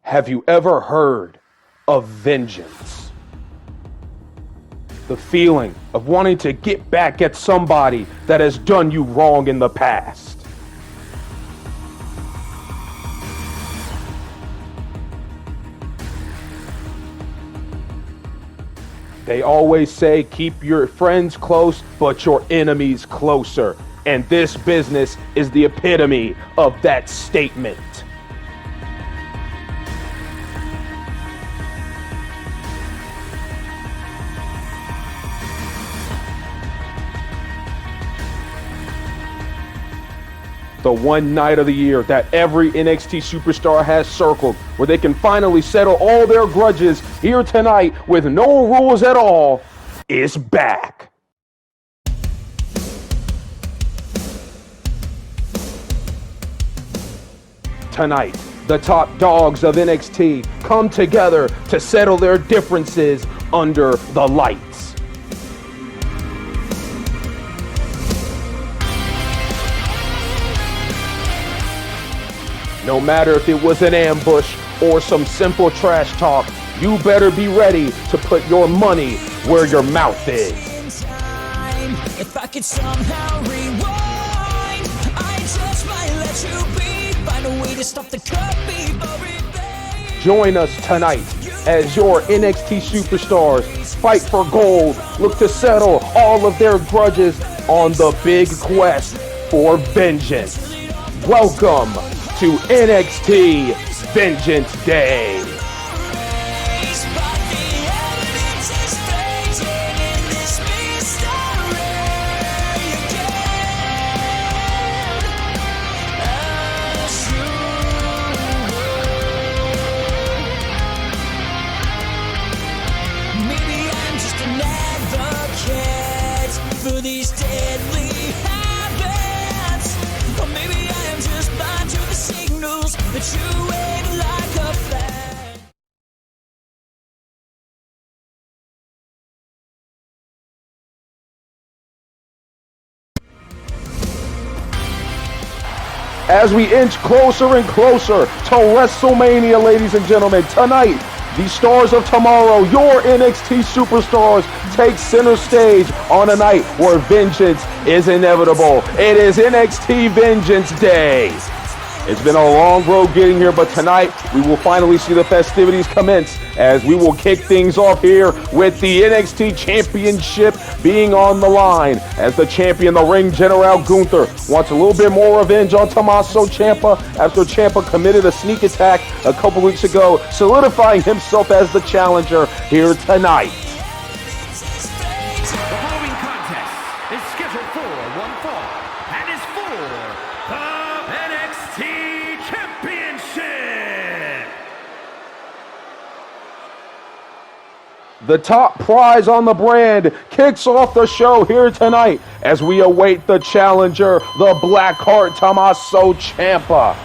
Have you ever heard of vengeance? The feeling of wanting to get back at somebody that has done you wrong in the past. They always say keep your friends close, but your enemies closer. And this business is the epitome of that statement. The one night of the year that every NXT superstar has circled, where they can finally settle all their grudges here tonight with no rules at all, is back. Tonight, the top dogs of NXT come together to settle their differences under the lights. No matter if it was an ambush or some simple trash talk, you better be ready to put your money where your mouth is. If I could somehow rewind, I just might let you be. Find a way to stop the cut before it. Join us tonight as your NXT superstars fight for gold, look to settle all of their grudges on the big quest for vengeance. Welcome to NXT Vengeance Day. Maybe I'm just an advocate for these deadly habits, or maybe I am just blind to the signals that you ain't like a fan. As we inch closer and closer to WrestleMania, ladies and gentlemen, tonight, the stars of tomorrow, your NXT superstars, take center stage on a night where vengeance is inevitable. It is NXT Vengeance Day. It's been a long road getting here, but tonight we will finally see the festivities commence as we will kick things off here with the NXT Championship being on the line as the champion, the ring general Gunther, wants a little bit more revenge on Tommaso Ciampa after Ciampa committed a sneak attack a couple weeks ago, solidifying himself as the challenger here tonight. The following contest is scheduled for one fall and is for the NXT Championship. The top prize on the brand kicks off the show here tonight as we await the challenger, the Blackheart Tommaso Ciampa.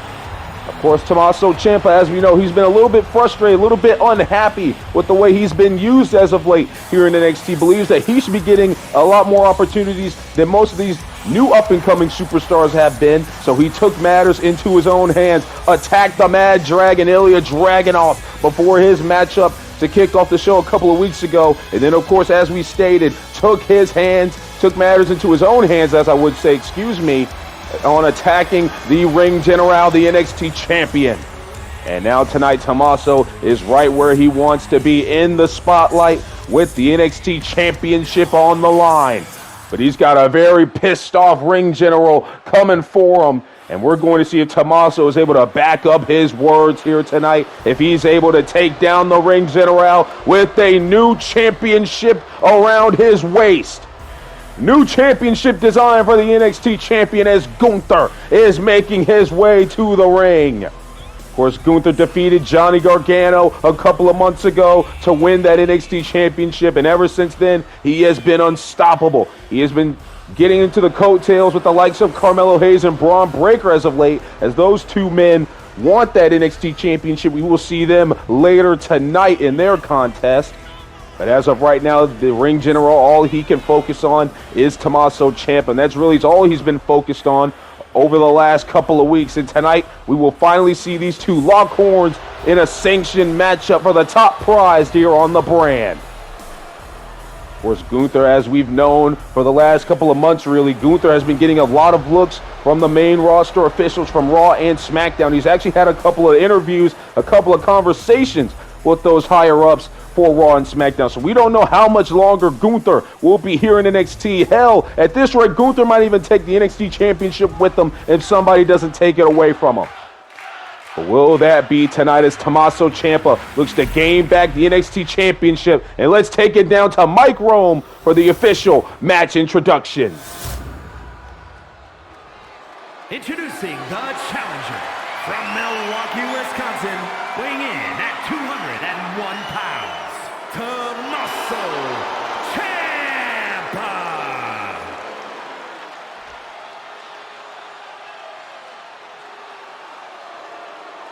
Of course, Tommaso Ciampa, as we know, he's been a little bit frustrated, a little bit unhappy with the way he's been used as of late here in NXT. Believes that he should be getting a lot more opportunities than most of these new up-and-coming superstars have been. So he took matters into his own hands, attacked the Mad Dragon, Ilya Dragunov, before his matchup to kick off the show a couple of weeks ago. And then, of course, as we stated, took matters into his own hands, as I would say, on attacking the ring general, the NXT champion. And now tonight, Tommaso is right where he wants to be, in the spotlight with the NXT championship on the line. But he's got a very pissed off ring general coming for him. And we're going to see if Tommaso is able to back up his words here tonight, if he's able to take down the ring general with a new championship around his waist. New championship design for the NXT champion as Gunther is making his way to the ring. Of course, Gunther defeated Johnny Gargano a couple of months ago to win that NXT championship, and ever since then, he has been unstoppable. He has been getting into the coattails with the likes of Carmelo Hayes and Bron Breakker as of late, as those two men want that NXT championship. We will see them later tonight in their contest. But as of right now, the ring general, all he can focus on is Tommaso Ciampa, and that's really all he's been focused on over the last couple of weeks. And tonight, we will finally see these two lock horns in a sanctioned matchup for the top prize here on the brand. Of course, Gunther, as we've known for the last couple of months, really, Gunther has been getting a lot of looks from the main roster officials from Raw and SmackDown. He's actually had a couple of interviews, a couple of conversations with those higher-ups for Raw and SmackDown. So we don't know how much longer Gunther will be here in NXT. Hell, at this rate, Gunther might even take the NXT Championship with him if somebody doesn't take it away from him. But will that be tonight as Tommaso Ciampa looks to gain back the NXT Championship? And let's take it down to Mike Rome for the official match introduction. Introducing the challenger from Milwaukee, Wisconsin, weighing in at 201 pounds, Tommaso Ciampa.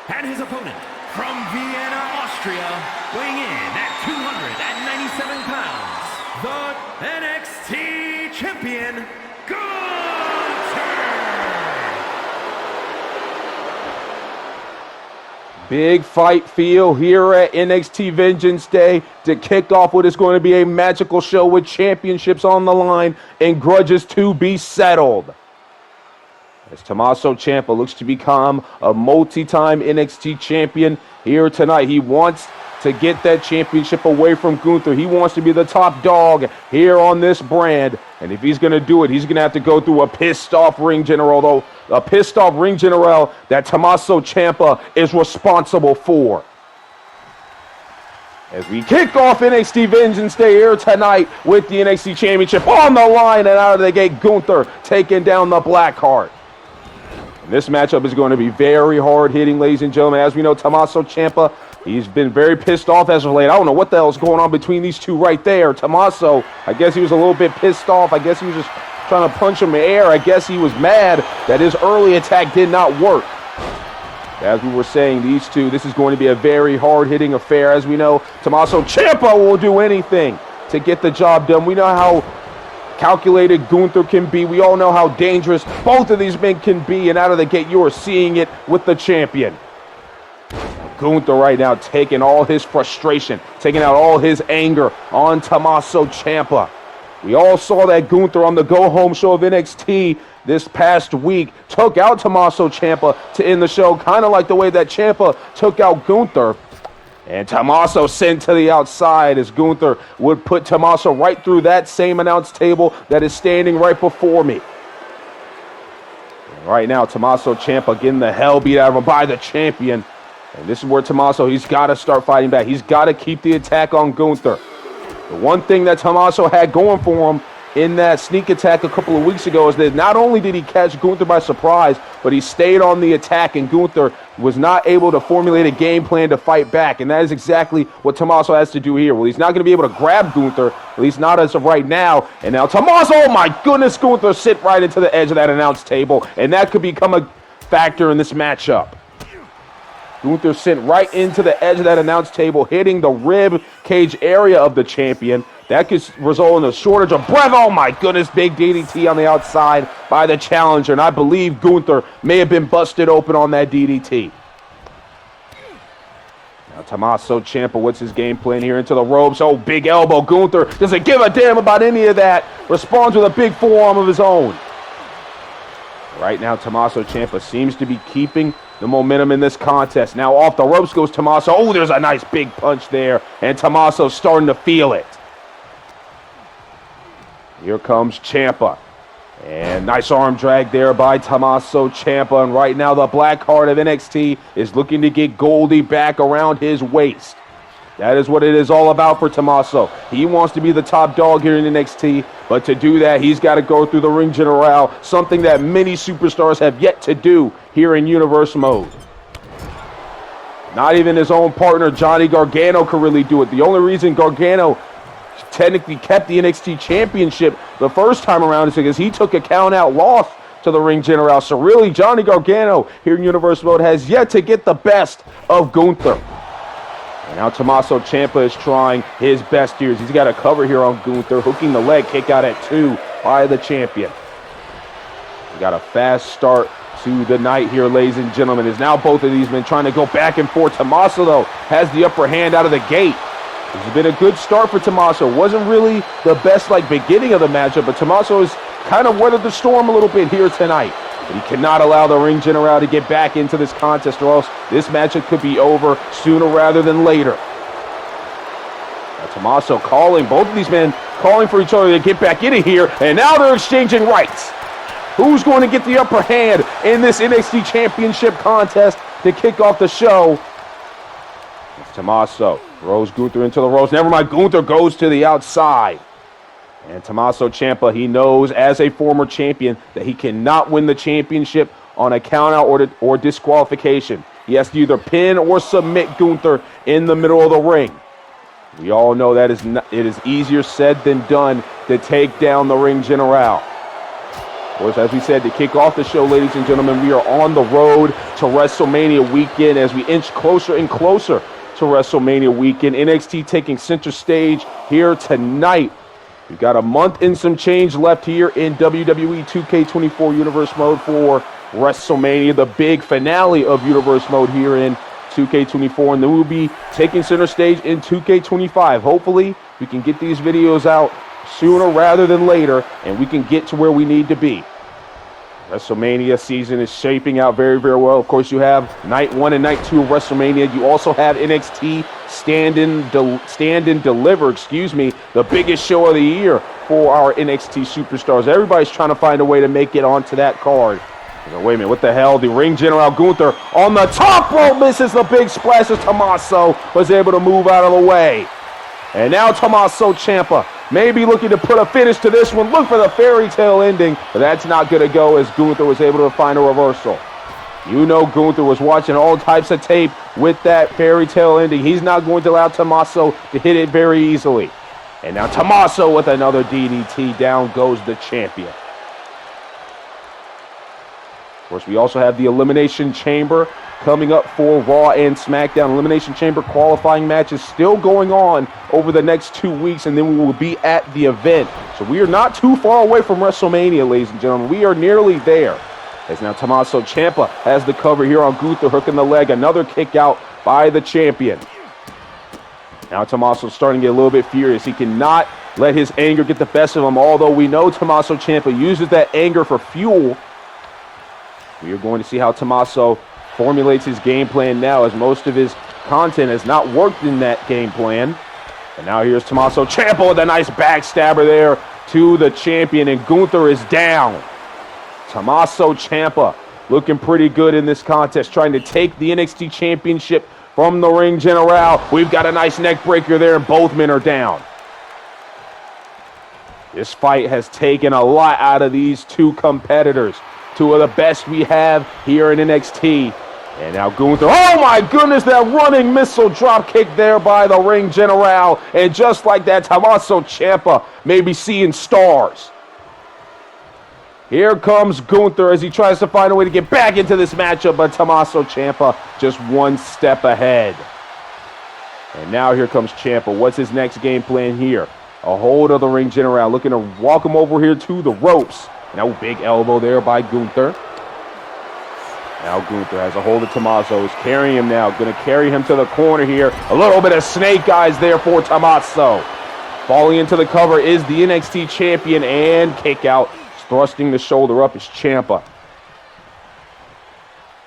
And his opponent from Vienna, Austria, weighing in at 297 pounds, the NXT champion, Gunther. Big fight feel here at NXT Vengeance Day to kick off what is going to be a magical show with championships on the line and grudges to be settled. As Tommaso Ciampa looks to become a multi-time NXT champion here tonight. He wants to get that championship away from Gunther. He wants to be the top dog here on this brand. And if he's going to do it, he's going to have to go through a pissed-off ring general, though. A pissed-off ring general that Tommaso Ciampa is responsible for. As we kick off NXT Vengeance Day here tonight with the NXT Championship on the line, and out of the gate, Gunther taking down the Blackheart. This matchup is going to be very hard-hitting, ladies and gentlemen. As we know, Tommaso Ciampa, he's been very pissed off as of late. I don't know what the hell is going on between these two right there. Tommaso, I guess he was a little bit pissed off. I guess he was just trying to punch him in the air. I guess he was mad that his early attack did not work. As we were saying, these two, this is going to be a very hard-hitting affair. As we know, Tommaso Ciampa will do anything to get the job done. We know how calculated Gunther can be. We all know how dangerous both of these men can be, and out of the gate you are seeing it with the champion. Gunther right now taking all his frustration, taking out all his anger on Tommaso Ciampa. We all saw that Gunther on the go-home show of NXT this past week took out Tommaso Ciampa to end the show, kind of like the way that Ciampa took out Gunther. And Tommaso sent to the outside as Gunther would put Tommaso right through that same announce table that is standing right before me. And right now, Tommaso Ciampa getting the hell beat out of him by the champion. And this is where Tommaso, he's got to start fighting back. He's got to keep the attack on Gunther. The one thing that Tommaso had going for him in that sneak attack a couple of weeks ago is that not only did he catch Gunther by surprise, but he stayed on the attack, and Gunther was not able to formulate a game plan to fight back. And that is exactly what Tommaso has to do here. Well, he's not going to be able to grab Gunther, at least not as of right now. And now Tommaso, oh my goodness, Gunther sit right into the edge of that announce table, and that could become a factor in this matchup. Gunther sent right into the edge of that announce table, hitting the rib cage area of the champion. That could result in a shortage of breath. Oh my goodness, big DDT on the outside by the challenger. And I believe Gunther may have been busted open on that DDT. Now Tommaso Ciampa, what's his game plan here into the ropes? Oh, big elbow. Gunther doesn't give a damn about any of that. Responds with a big forearm of his own. Right now, Tommaso Ciampa seems to be keeping the momentum in this contest. Now off the ropes goes Tommaso. Oh, there's a nice big punch there. And Tommaso's starting to feel it. Here comes Ciampa. And nice arm drag there by Tommaso Ciampa. And right now the Blackheart of NXT is looking to get Goldie back around his waist. That is what it is all about for Tommaso. He wants to be the top dog here in NXT, but to do that, he's got to go through the ring general, something that many superstars have yet to do here in Universe mode. Not even his own partner, Johnny Gargano, could really do it. The only reason Gargano technically kept the NXT Championship the first time around is because he took a count-out loss to the ring general. So really, Johnny Gargano here in Universe mode has yet to get the best of Gunther. And now Tommaso Ciampa is trying his best here. He's got a cover here on Gunther, hooking the leg kick out at 2 by the champion. He got a fast start to the night here, ladies and gentlemen, is now both of these men trying to go back and forth. Tommaso, though, has the upper hand out of the gate. This has been a good start for Tommaso. Wasn't really the best, beginning of the matchup, but Tommaso has kind of weathered the storm a little bit here tonight. But he cannot allow the ring general to get back into this contest, or else this matchup could be over sooner rather than later. Now Tommaso calling, both of these men calling for each other to get back into here, and now they're exchanging rights. Who's going to get the upper hand in this NXT Championship contest to kick off the show? It's Tommaso throws Gunther into the ropes. Never mind, Gunther goes to the outside. And Tommaso Ciampa, he knows as a former champion that he cannot win the championship on a countout or disqualification. He has to either pin or submit Gunther in the middle of the ring. We all know that it is easier said than done to take down the ring general. Of course, as we said, to kick off the show, ladies and gentlemen, we are on the road to WrestleMania weekend as we inch closer and closer to WrestleMania weekend. NXT taking center stage here tonight. We've got a month and some change left here in WWE 2K24 Universe Mode for WrestleMania, the big finale of Universe Mode here in 2K24, and then we'll be taking center stage in 2K25. Hopefully, we can get these videos out sooner rather than later, and we can get to where we need to be. WrestleMania season is shaping out very, very well. Of course, you have night 1 and night 2 of WrestleMania. You also have NXT Stand and Deliver, the biggest show of the year for our NXT Superstars. Everybody's trying to find a way to make it onto that card. Wait a minute, what the hell? The ring general Gunther on the top rope misses the big splash as Tommaso was able to move out of the way. And now Tommaso Ciampa may be looking to put a finish to this one. Look for the fairy tale ending, but that's not going to go as Gunther was able to find a reversal. You know Gunther was watching all types of tape with that fairy tale ending. He's not going to allow Tommaso to hit it very easily. And now Tommaso with another DDT. Down goes the champion. Of course, we also have the Elimination Chamber coming up for Raw and SmackDown. Elimination Chamber qualifying matches still going on over the next 2 weeks, and then we will be at the event. So we are not too far away from WrestleMania, ladies and gentlemen. We are nearly there. As now Tommaso Ciampa has the cover here on Gunther, hooking the leg. Another kick out by the champion. Now Tommaso's starting to get a little bit furious. He cannot let his anger get the best of him, although we know Tommaso Ciampa uses that anger for fuel. We are going to see how Tommaso formulates his game plan now, as most of his content has not worked in that game plan. And now here's Tommaso Ciampa with a nice backstabber there to the champion, and Gunther is down. Tommaso Ciampa looking pretty good in this contest, trying to take the NXT Championship from the ring general. We've got a nice neck breaker there, and both men are down. This fight has taken a lot out of these two competitors. Two of the best we have here in NXT. And now Gunther, oh my goodness, that running missile drop kick there by the ring general. And just like that, Tommaso Ciampa may be seeing stars. Here comes Gunther as he tries to find a way to get back into this matchup, but Tommaso Ciampa just one step ahead. And now here comes Ciampa. What's his next game plan here? A hold of the ring general, looking to walk him over here to the ropes. Now big elbow there by Gunther. Now Gunther has a hold of Tommaso. He's carrying him now. Going to carry him to the corner here. A little bit of snake eyes there for Tommaso. Falling into the cover is the NXT champion, and kick out. Thrusting the shoulder up is Ciampa.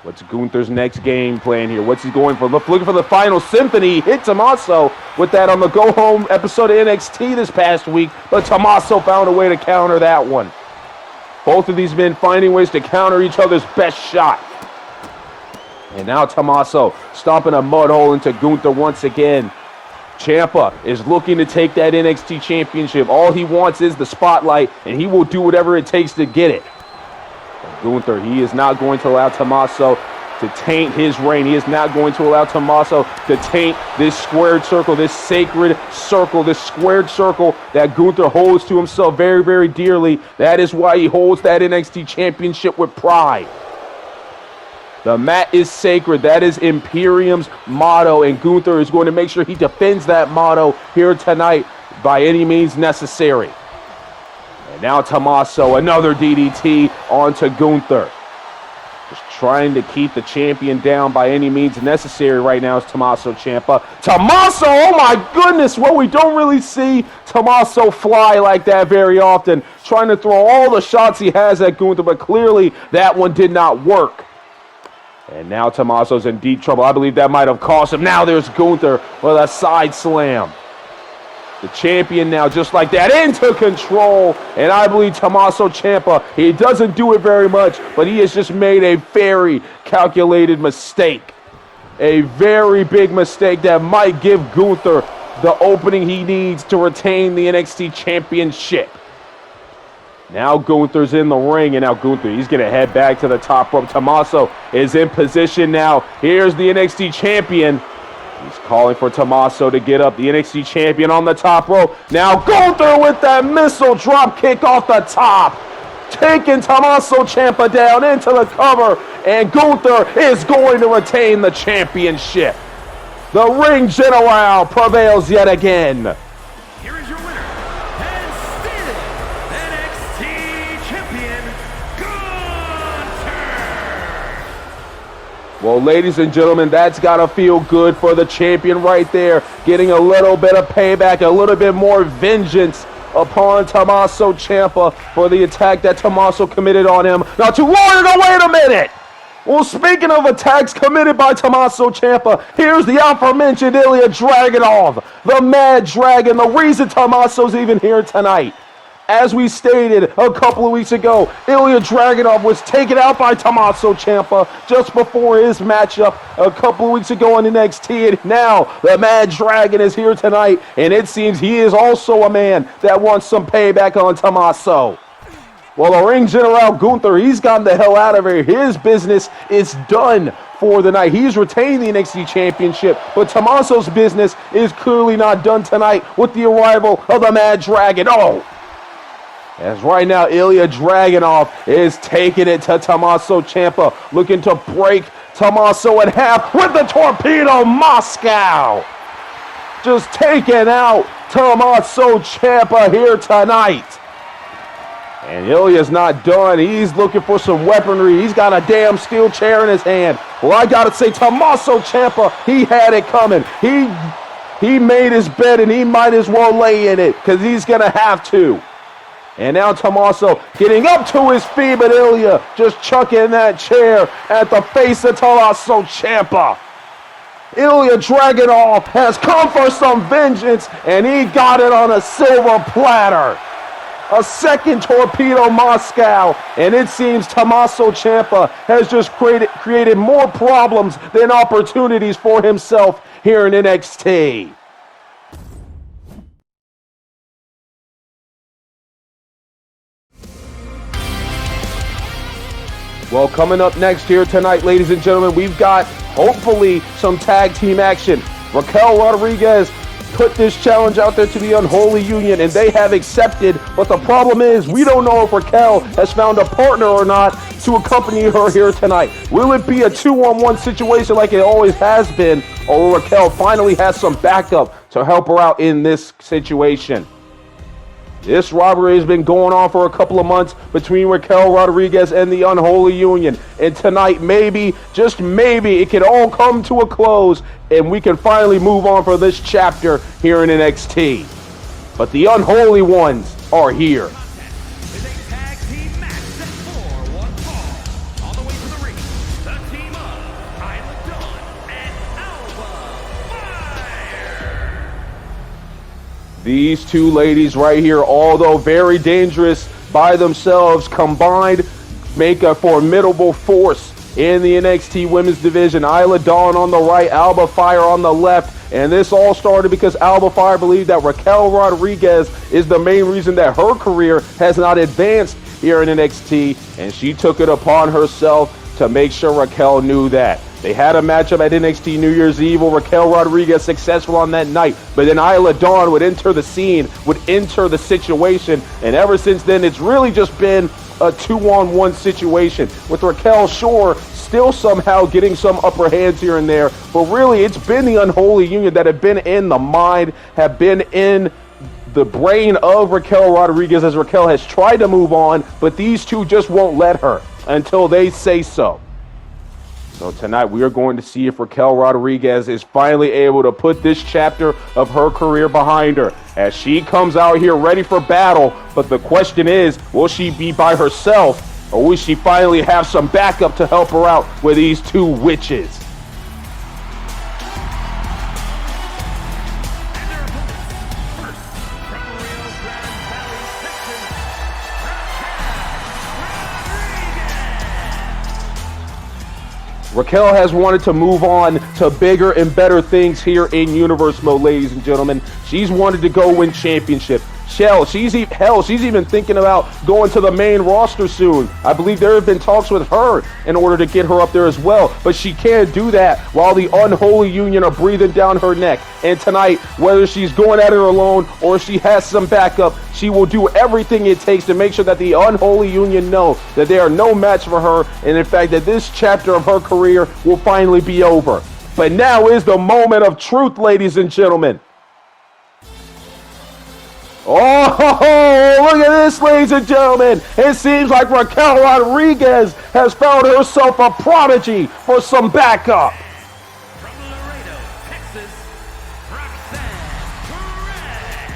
What's Gunther's next game plan here? What's he going for? Looking for the final symphony. Hit Tommaso with that on the go-home episode of NXT this past week, but Tommaso found a way to counter that one. Both of these men finding ways to counter each other's best shot. And now Tommaso stomping a mud hole into Gunther once again. Ciampa is looking to take that NXT championship. All he wants is the spotlight, and he will do whatever it takes to get it. But Gunther, he is not going to allow Tommaso to taint his reign. He is not going to allow Tommaso to taint this squared circle, this sacred circle, this squared circle that Gunther holds to himself very, very dearly. That is why he holds that NXT championship with pride. The mat is sacred. That is Imperium's motto, and Gunther is going to make sure he defends that motto here tonight by any means necessary. And now Tommaso, another DDT onto Gunther. Just trying to keep the champion down by any means necessary right now is Tommaso Ciampa. Tommaso, oh my goodness, well, we don't really see Tommaso fly like that very often. Trying to throw all the shots he has at Gunther, but clearly that one did not work. And now Tommaso's in deep trouble. I believe that might have cost him. Now there's Gunther with a side slam. The champion now, just like that, into control. And I believe Tommaso Ciampa, he doesn't do it very much, but he has just made a very calculated mistake. A very big mistake that might give Gunther the opening he needs to retain the NXT Championship. Now Gunther's in the ring, and now Gunther, he's going to head back to the top rope. Tommaso is in position now. Here's the NXT Champion. He's calling for Tommaso to get up. The NXT Champion on the top rope. Now Gunther with that missile drop kick off the top. Taking Tommaso Ciampa down into the cover. And Gunther is going to retain the championship. The ring general prevails yet again. Here is your winner, and still NXT Champion, Gunther. Well, ladies and gentlemen, that's got to feel good for the champion right there. Getting a little bit of payback, a little bit more vengeance upon Tommaso Ciampa for the attack that Tommaso committed on him not too long ago. Wait a minute! Well, speaking of attacks committed by Tommaso Ciampa, here's the aforementioned Ilya Dragunov, the Mad Dragon, the reason Tommaso's even here tonight. As we stated a couple of weeks ago, Ilya Dragunov was taken out by Tommaso Ciampa just before his matchup a couple of weeks ago on NXT. And now the Mad Dragon is here tonight, and it seems he is also a man that wants some payback on Tommaso. Well, the ring general Gunther, he's gotten the hell out of here. His business is done for the night. He's retained the NXT Championship, but Tommaso's business is clearly not done tonight with the arrival of the Mad Dragon. Oh! As right now, Ilya Dragunov is taking it to Tommaso Ciampa, looking to break Tommaso in half with the Torpedo Moscow. Just taking out Tommaso Ciampa here tonight. And Ilya's not done. He's looking for some weaponry. He's got a damn steel chair in his hand. Well, I got to say, Tommaso Ciampa, he had it coming. He made his bed, and he might as well lay in it because he's going to have to. And now Tommaso getting up to his feet, but Ilya just chucking that chair at the face of Tommaso Ciampa. Ilya Dragunov has come for some vengeance, and he got it on a silver platter. A second Torpedo Moscow, and it seems Tommaso Ciampa has just created more problems than opportunities for himself here in NXT. Well, coming up next here tonight, ladies and gentlemen, we've got, hopefully, some tag team action. Raquel Rodriguez put this challenge out there to the Unholy Union, and they have accepted, but the problem is we don't know if Raquel has found a partner or not to accompany her here tonight. Will it be a 2-on-1 situation like it always has been, or Raquel finally has some backup to help her out in this situation? This rivalry has been going on for a couple of months between Raquel Rodriguez and the Unholy Union. And tonight, maybe, just maybe, it can all come to a close and we can finally move on for this chapter here in NXT. But the Unholy Ones are here. Is a tag team match set for one fall. On the way to the ring, the team of Isla Dawn and Alba Fire. These two ladies right here, although very dangerous by themselves, combined make a formidable force in the NXT Women's Division. Isla Dawn on the right, Alba Fire on the left. And this all started because Alba Fire believed that Raquel Rodriguez is the main reason that her career has not advanced here in NXT. And she took it upon herself to make sure Raquel knew that. They had a matchup at NXT New Year's Eve. Raquel Rodriguez successful on that night. But then Isla Dawn would enter the scene, would enter the situation. And ever since then, it's really just been a 2-on-1 situation with Raquel, sure, still somehow getting some upper hands here and there. But really, it's been the Unholy Union that have been in the mind, have been in the brain of Raquel Rodriguez as Raquel has tried to move on. But these two just won't let her until they say so. So tonight we are going to see if Raquel Rodriguez is finally able to put this chapter of her career behind her as she comes out here ready for battle. But the question is, will she be by herself or will she finally have some backup to help her out with these two witches? Raquel has wanted to move on to bigger and better things here in Universe Mode, ladies and gentlemen. She's wanted to go win championship. She's even thinking about going to the main roster soon. I believe there have been talks with her in order to get her up there as well, but she can't do that while the Unholy Union are breathing down her neck. And tonight, whether she's going at it alone or she has some backup, she will do everything it takes to make sure that the Unholy Union know that they are no match for her, and in fact that this chapter of her career will finally be over. But now is the moment of truth, ladies and gentlemen. Oh, look at this, ladies and gentlemen. It seems like Raquel Rodriguez has found herself a prodigy for some backup. From Laredo, Texas, Roxanne Perez.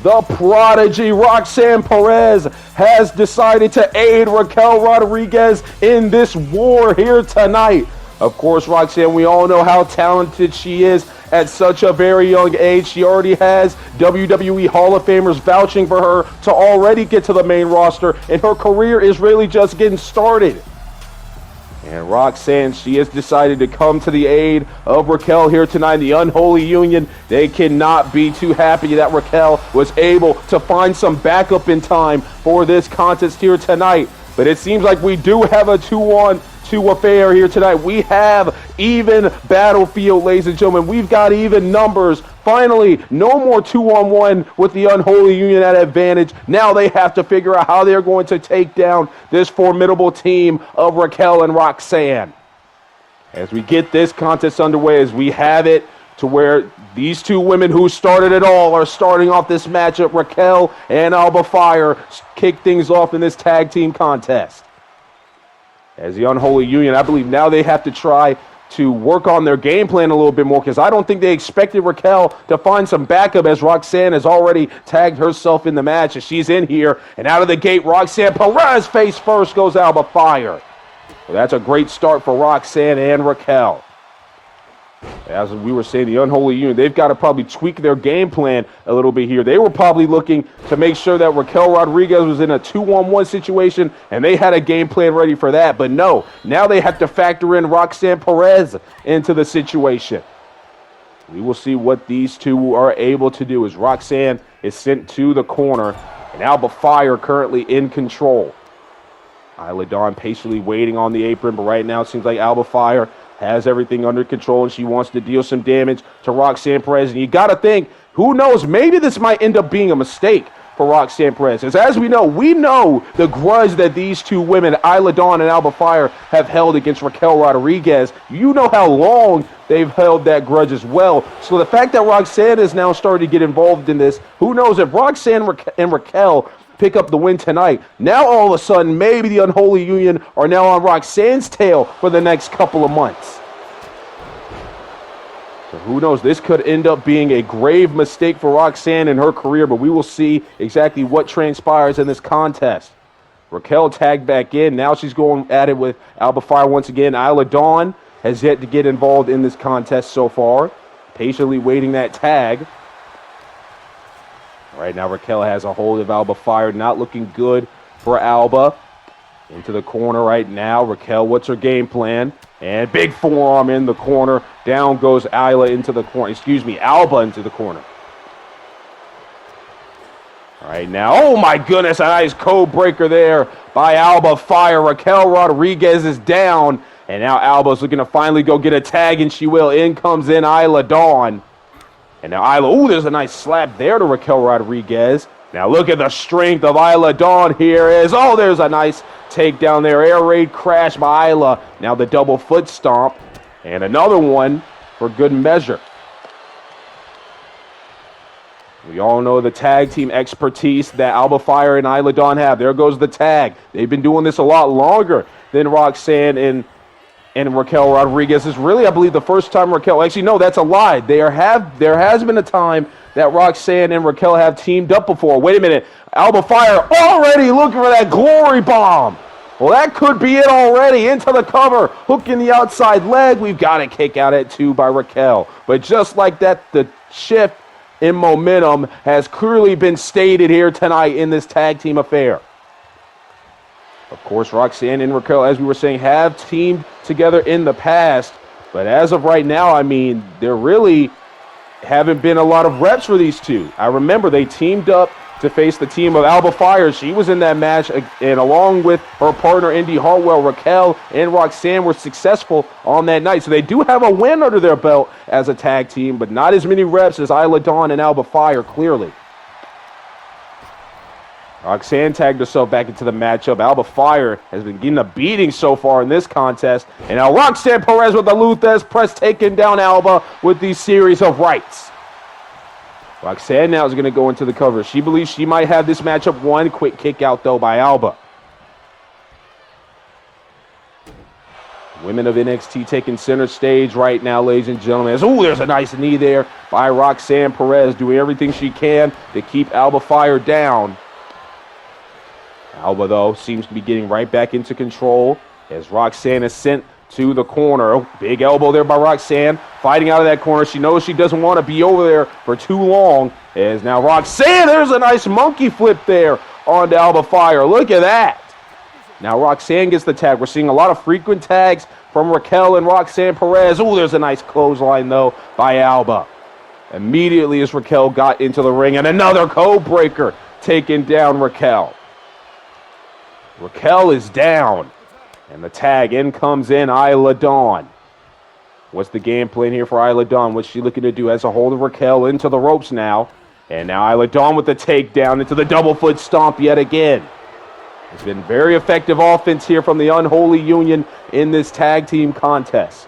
The prodigy Roxanne Perez has decided to aid Raquel Rodriguez in this war here tonight. Of course, Roxanne, we all know how talented she is at such a very young age. She already has WWE Hall of Famers vouching for her to already get to the main roster, and her career is really just getting started. And Roxanne, she has decided to come to the aid of Raquel here tonight. The Unholy Union, they cannot be too happy that Raquel was able to find some backup in time for this contest here tonight. But it seems like we do have a 2-on-2 affair here tonight. We have even battlefield, ladies and gentlemen. We've got even numbers. Finally, no more 2-on-1 with the Unholy Union at advantage. Now they have to figure out how they're going to take down this formidable team of Raquel and Roxanne. As we get this contest underway, as we have it to where these two women who started it all are starting off this matchup. Raquel and Alba Fire kick things off in this tag team contest. As the Unholy Union, I believe now they have to try to work on their game plan a little bit more, because I don't think they expected Raquel to find some backup, as Roxanne has already tagged herself in the match as she's in here. And out of the gate, Roxanne Perez face first goes Alba Fire. Well, that's a great start for Roxanne and Raquel. As we were saying, the Unholy Union, they've got to probably tweak their game plan a little bit here. They were probably looking to make sure that Raquel Rodriguez was in a 2-on-1 situation, and they had a game plan ready for that. But no, now they have to factor in Roxanne Perez into the situation. We will see what these two are able to do as Roxanne is sent to the corner, and Alba Fire currently in control. Isla Dawn patiently waiting on the apron, but right now it seems like Alba Fire has everything under control, and she wants to deal some damage to Roxanne Perez. And you got to think, who knows, maybe this might end up being a mistake for Roxanne Perez. As we know the grudge that these two women, Isla Dawn and Alba Fire, have held against Raquel Rodriguez. You know how long they've held that grudge as well. So the fact that Roxanne is now starting to get involved in this, who knows, if Roxanne and Raquel pick up the win tonight, now all of a sudden maybe the Unholy Union are now on Roxanne's tail for the next couple of months. So who knows, this could end up being a grave mistake for Roxanne in her career, but we will see exactly what transpires in this contest. Raquel tagged back in. Now she's going at it with Alba Fire once again. Isla Dawn has yet to get involved in this contest so far, patiently waiting that tag. Right now, Raquel has a hold of Alba Fire. Not looking good for Alba. Into the corner right now. Raquel, what's her game plan? And big forearm in the corner. Down goes Alba into the corner. Alba into the corner. All right now, oh my goodness, a nice code breaker there by Alba Fire. Raquel Rodriguez is down. And now Alba's looking to finally go get a tag, and she will. In comes in Isla Dawn. And now Isla, there's a nice slap there to Raquel Rodriguez. Now look at the strength of Isla Dawn here. There's a nice takedown there. Air raid crash by Isla. Now the double foot stomp. And another one for good measure. We all know the tag team expertise that Alba Fire and Isla Dawn have. There goes the tag. They've been doing this a lot longer than Roxanne and and Raquel Rodriguez is really, I believe, the first time Raquel, actually, no, that's a lie. There has been a time that Roxanne and Raquel have teamed up before. Wait a minute. Alba Fire already looking for that glory bomb. Well, that could be it already. Into the cover. Hook in the outside leg. We've got a kick out at 2 by Raquel. But just like that, the shift in momentum has clearly been stated here tonight in this tag team affair. Of course, Roxanne and Raquel, as we were saying, have teamed together in the past. But as of right now, I mean, there really haven't been a lot of reps for these two. I remember they teamed up to face the team of Alba Fire. She was in that match, and along with her partner, Indy Hartwell, Raquel and Roxanne were successful on that night. So they do have a win under their belt as a tag team, but not as many reps as Isla Dawn and Alba Fire, clearly. Roxanne tagged herself back into the matchup. Alba Fire has been getting a beating so far in this contest. And now Roxanne Perez with the Luthez press taking down Alba with these series of rights. Roxanne now is going to go into the cover. She believes she might have this matchup won. Quick kick out, though, by Alba. Women of NXT taking center stage right now, ladies and gentlemen. Oh, there's a nice knee there by Roxanne Perez, doing everything she can to keep Alba Fire down. Alba, though, seems to be getting right back into control as Roxanne is sent to the corner. Oh, big elbow there by Roxanne, fighting out of that corner. She knows she doesn't want to be over there for too long. As now Roxanne, there's a nice monkey flip there onto Alba Fire. Look at that. Now Roxanne gets the tag. We're seeing a lot of frequent tags from Raquel and Roxanne Perez. Oh, there's a nice clothesline, though, by Alba. Immediately as Raquel got into the ring, and another code breaker taking down Raquel. Raquel is down. And the tag in comes in Isla Dawn. What's the game plan here for Isla Dawn? What's she looking to do? Has a hold of Raquel into the ropes now. And now Isla Dawn with the takedown into the double foot stomp yet again. It's been very effective offense here from the Unholy Union in this tag team contest.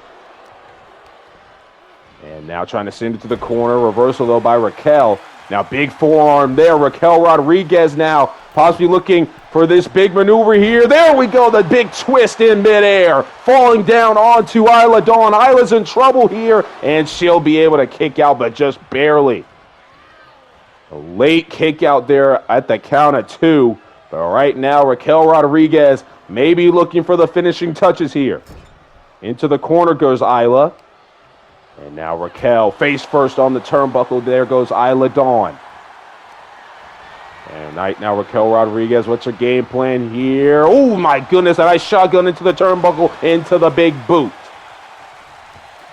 And now trying to send it to the corner. Reversal, though, by Raquel. Now big forearm there. Raquel Rodriguez now possibly looking for this big maneuver here. There we go. The big twist in midair. Falling down onto Isla Dawn. Isla's in trouble here, and she'll be able to kick out, but just barely. A late kick out there at the count of 2. But right now, Raquel Rodriguez may be looking for the finishing touches here. Into the corner goes Isla. And now Raquel face first on the turnbuckle. There goes Isla Dawn. And right now Raquel Rodriguez, what's her game plan here? Oh my goodness, a nice shotgun into the turnbuckle, into the big boot.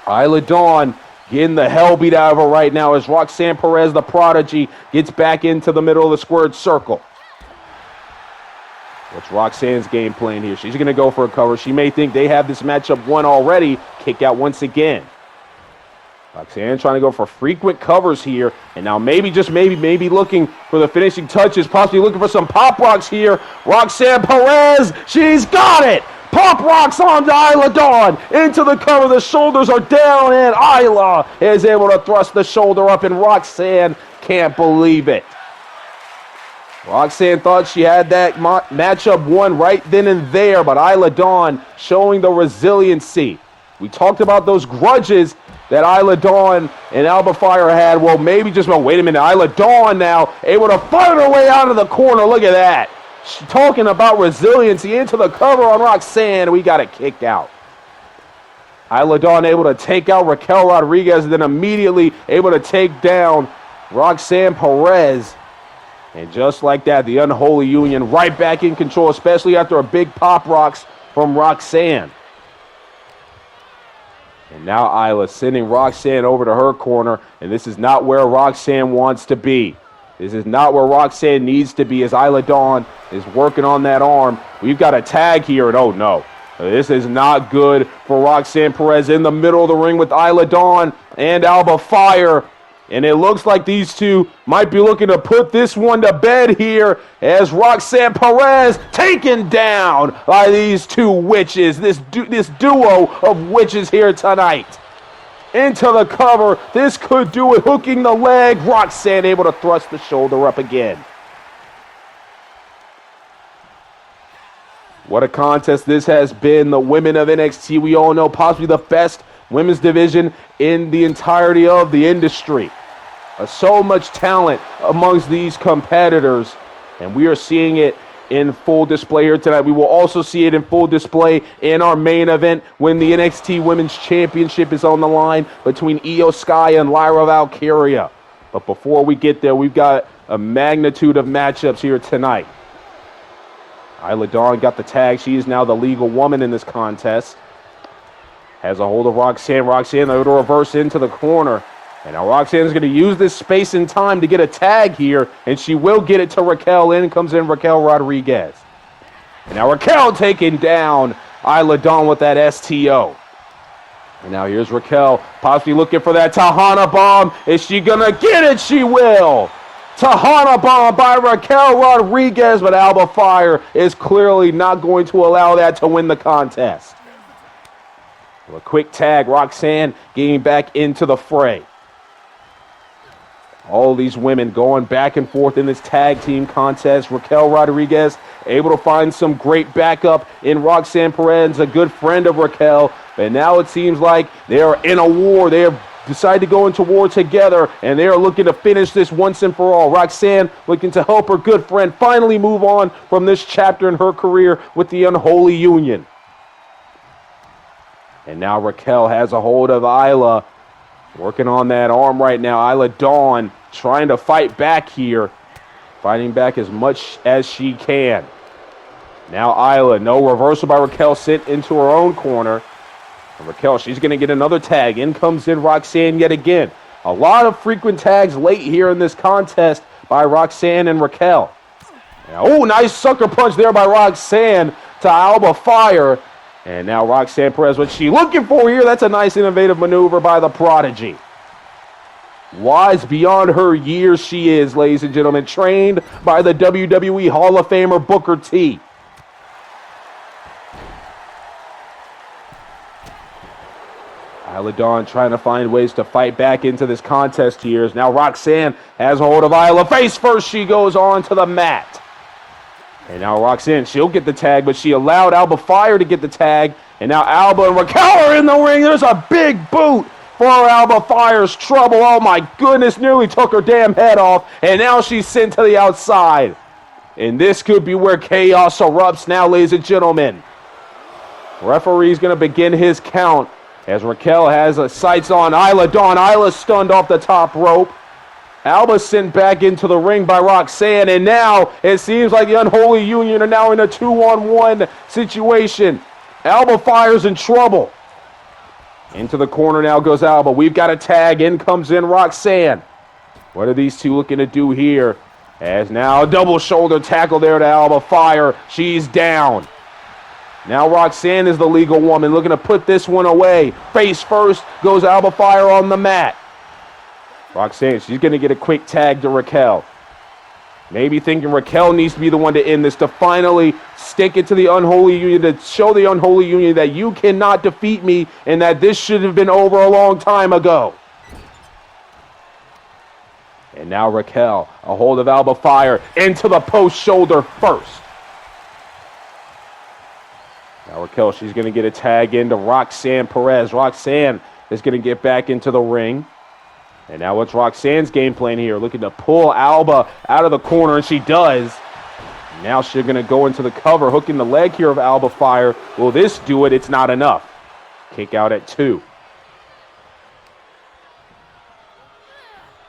Isla Dawn getting the hell beat out of her right now as Roxanne Perez, the prodigy, gets back into the middle of the squared circle. What's Roxanne's game plan here? She's going to go for a cover. She may think they have this matchup won already. Kick out once again. Roxanne trying to go for frequent covers here. And now maybe, just maybe looking for the finishing touches. Possibly looking for some pop rocks here. Roxanne Perez, she's got it. Pop rocks onto Isla Dawn. Into the cover, the shoulders are down, and Isla is able to thrust the shoulder up, and Roxanne can't believe it. Roxanne thought she had that matchup won right then and there, but Isla Dawn showing the resiliency. We talked about those grudges that Isla Dawn and Alba Fire had. Well, maybe just, well, wait a minute. Isla Dawn now able to fight her way out of the corner. Look at that. She's talking about resiliency into the cover on Roxanne. We got a kick out. Isla Dawn able to take out Raquel Rodriguez, and then immediately able to take down Roxanne Perez. And just like that, the Unholy Union right back in control, especially after a big pop rocks from Roxanne. And now Isla sending Roxanne over to her corner, and this is not where Roxanne wants to be. This is not where Roxanne needs to be as Isla Dawn is working on that arm. We've got a tag here, and oh no. This is not good for Roxanne Perez in the middle of the ring with Isla Dawn and Alba Fire. And it looks like these two might be looking to put this one to bed here as Roxanne Perez taken down by these two witches, this duo of witches here tonight. Into the cover, this could do it, hooking the leg. Roxanne able to thrust the shoulder up again. What a contest this has been. The women of NXT, we all know, possibly the best women's division in the entirety of the industry. So much talent amongst these competitors, and we are seeing it in full display here tonight. We will also see it in full display in our main event when the NXT Women's Championship is on the line between Io Sky and Lyra Valkyria. But before we get there, we've got a magnitude of matchups here tonight. Isla Dawn got the tag. She is now the legal woman in this contest. Has a hold of Roxanne. Roxanne, able to reverse into the corner. And now Roxanne is going to use this space and time to get a tag here, and she will get it to Raquel. In comes in Raquel Rodriguez. And now Raquel taking down Isla Dawn with that STO. And now here's Raquel, possibly looking for that Tejana bomb. Is she going to get it? She will. Tejana bomb by Raquel Rodriguez, but Alba Fire is clearly not going to allow that to win the contest. A quick tag, Roxanne getting back into the fray. All these women going back and forth in this tag team contest. Raquel Rodriguez able to find some great backup in Roxanne Perez, a good friend of Raquel. But now it seems like they are in a war. They have decided to go into war together, and they are looking to finish this once and for all. Roxanne looking to help her good friend finally move on from this chapter in her career with the Unholy Union. And now Raquel has a hold of Isla. Working on that arm right now. Isla Dawn trying to fight back here. Fighting back as much as she can. Now Isla, no reversal by Raquel, sent into her own corner. And Raquel, she's going to get another tag. In comes in Roxanne yet again. A lot of frequent tags late here in this contest by Roxanne and Raquel. Oh, nice sucker punch there by Roxanne to Alba Fire. And now Roxanne Perez, what she looking for here? That's a nice innovative maneuver by the Prodigy. Wise beyond her years she is, ladies and gentlemen. Trained by the WWE Hall of Famer Booker T. Isla Dawn trying to find ways to fight back into this contest here. Now Roxanne has a hold of Isla. Face first, she goes on to the mat. And now Roxanne, she'll get the tag, but she allowed Alba Fire to get the tag. And now Alba and Raquel are in the ring. There's a big boot for Alba Fire's trouble. Oh my goodness, nearly took her damn head off. And now she's sent to the outside. And this could be where chaos erupts now, ladies and gentlemen. Referee's going to begin his count as Raquel has sights on Isla Dawn. Isla stunned off the top rope. Alba sent back into the ring by Roxanne, and now it seems like the Unholy Union are now in a 2-on-1 situation. Alba Fire's in trouble. Into the corner now goes Alba. We've got a tag. In comes in Roxanne. What are these two looking to do here? As now a double shoulder tackle there to Alba Fire. She's down. Now Roxanne is the legal woman looking to put this one away. Face first goes Alba Fire on the mat. Roxanne, she's going to get a quick tag to Raquel. Maybe thinking Raquel needs to be the one to end this, to finally stick it to the Unholy Union, to show the Unholy Union that you cannot defeat me and that this should have been over a long time ago. And now Raquel, a hold of Alba Fire, into the post shoulder first. Now Raquel, she's going to get a tag into Roxanne Perez. Roxanne is going to get back into the ring. And now what's Roxanne's game plan here? Looking to pull Alba out of the corner, and she does. Now she's going to go into the cover, hooking the leg here of Alba Fire. Will this do it? It's not enough. Kick out at 2.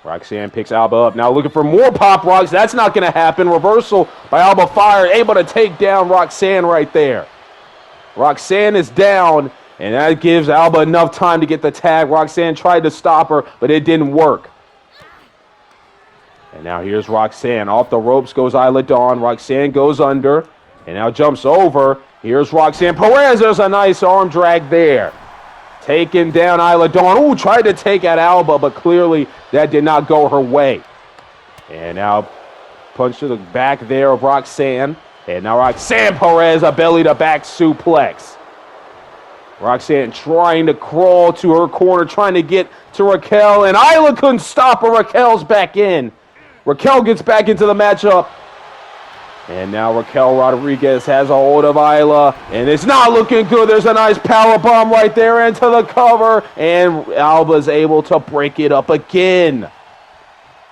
Roxanne picks Alba up. Now looking for more pop rocks. That's not going to happen. Reversal by Alba Fire, able to take down Roxanne right there. Roxanne is down. And that gives Alba enough time to get the tag. Roxanne tried to stop her, but it didn't work. And now here's Roxanne. Off the ropes goes Isla Dawn. Roxanne goes under and now jumps over. Here's Roxanne Perez. There's a nice arm drag there. Taking down Isla Dawn. Ooh, tried to take out Alba, but clearly that did not go her way. And now punch to the back there of Roxanne. And now Roxanne Perez, a belly-to-back suplex. Roxanne trying to crawl to her corner, trying to get to Raquel, and Isla couldn't stop her. Raquel's back in. Raquel gets back into the matchup. And now Raquel Rodriguez has a hold of Isla, and it's not looking good. There's a nice power bomb right there into the cover, and Alba's able to break it up again.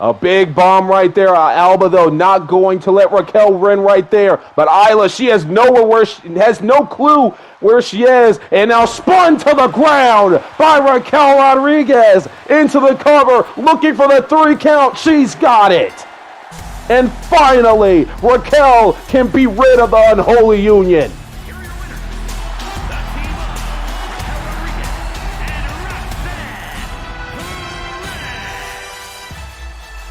A big bomb right there. Alba, though, not going to let Raquel win right there. But Isla, she has no clue where she is, and now spun to the ground by Raquel Rodriguez into the cover, looking for the 3 count. She's got it. And finally, Raquel can be rid of the Unholy Union. Here are your winners, the team of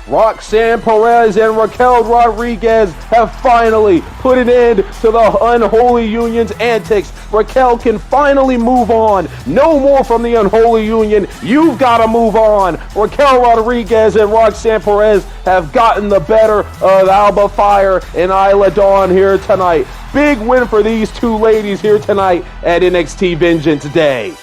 Roxanne Raquel Rodriguez and Perez and Raquel Rodriguez have finally put an end to the Unholy Union's antics. Raquel can finally move on. No more from the Unholy Union. You've got to move on. Raquel Rodriguez and Roxanne Perez have gotten the better of Alba Fire and Isla Dawn here tonight. Big win for these two ladies here tonight at NXT Vengeance Day.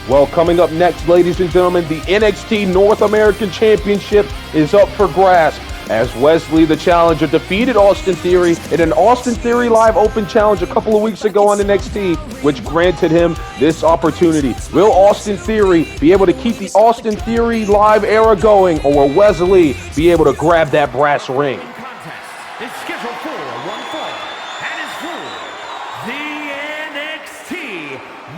Well, coming up next, ladies and gentlemen, the NXT North American Championship is up for grasp as Wesley, the challenger, defeated Austin Theory in an Austin Theory Live Open Challenge a couple of weeks ago on NXT, which granted him this opportunity. Will Austin Theory be able to keep the Austin Theory Live era going, or will Wesley be able to grab that brass ring? contest is scheduled for one fall and is for the NXT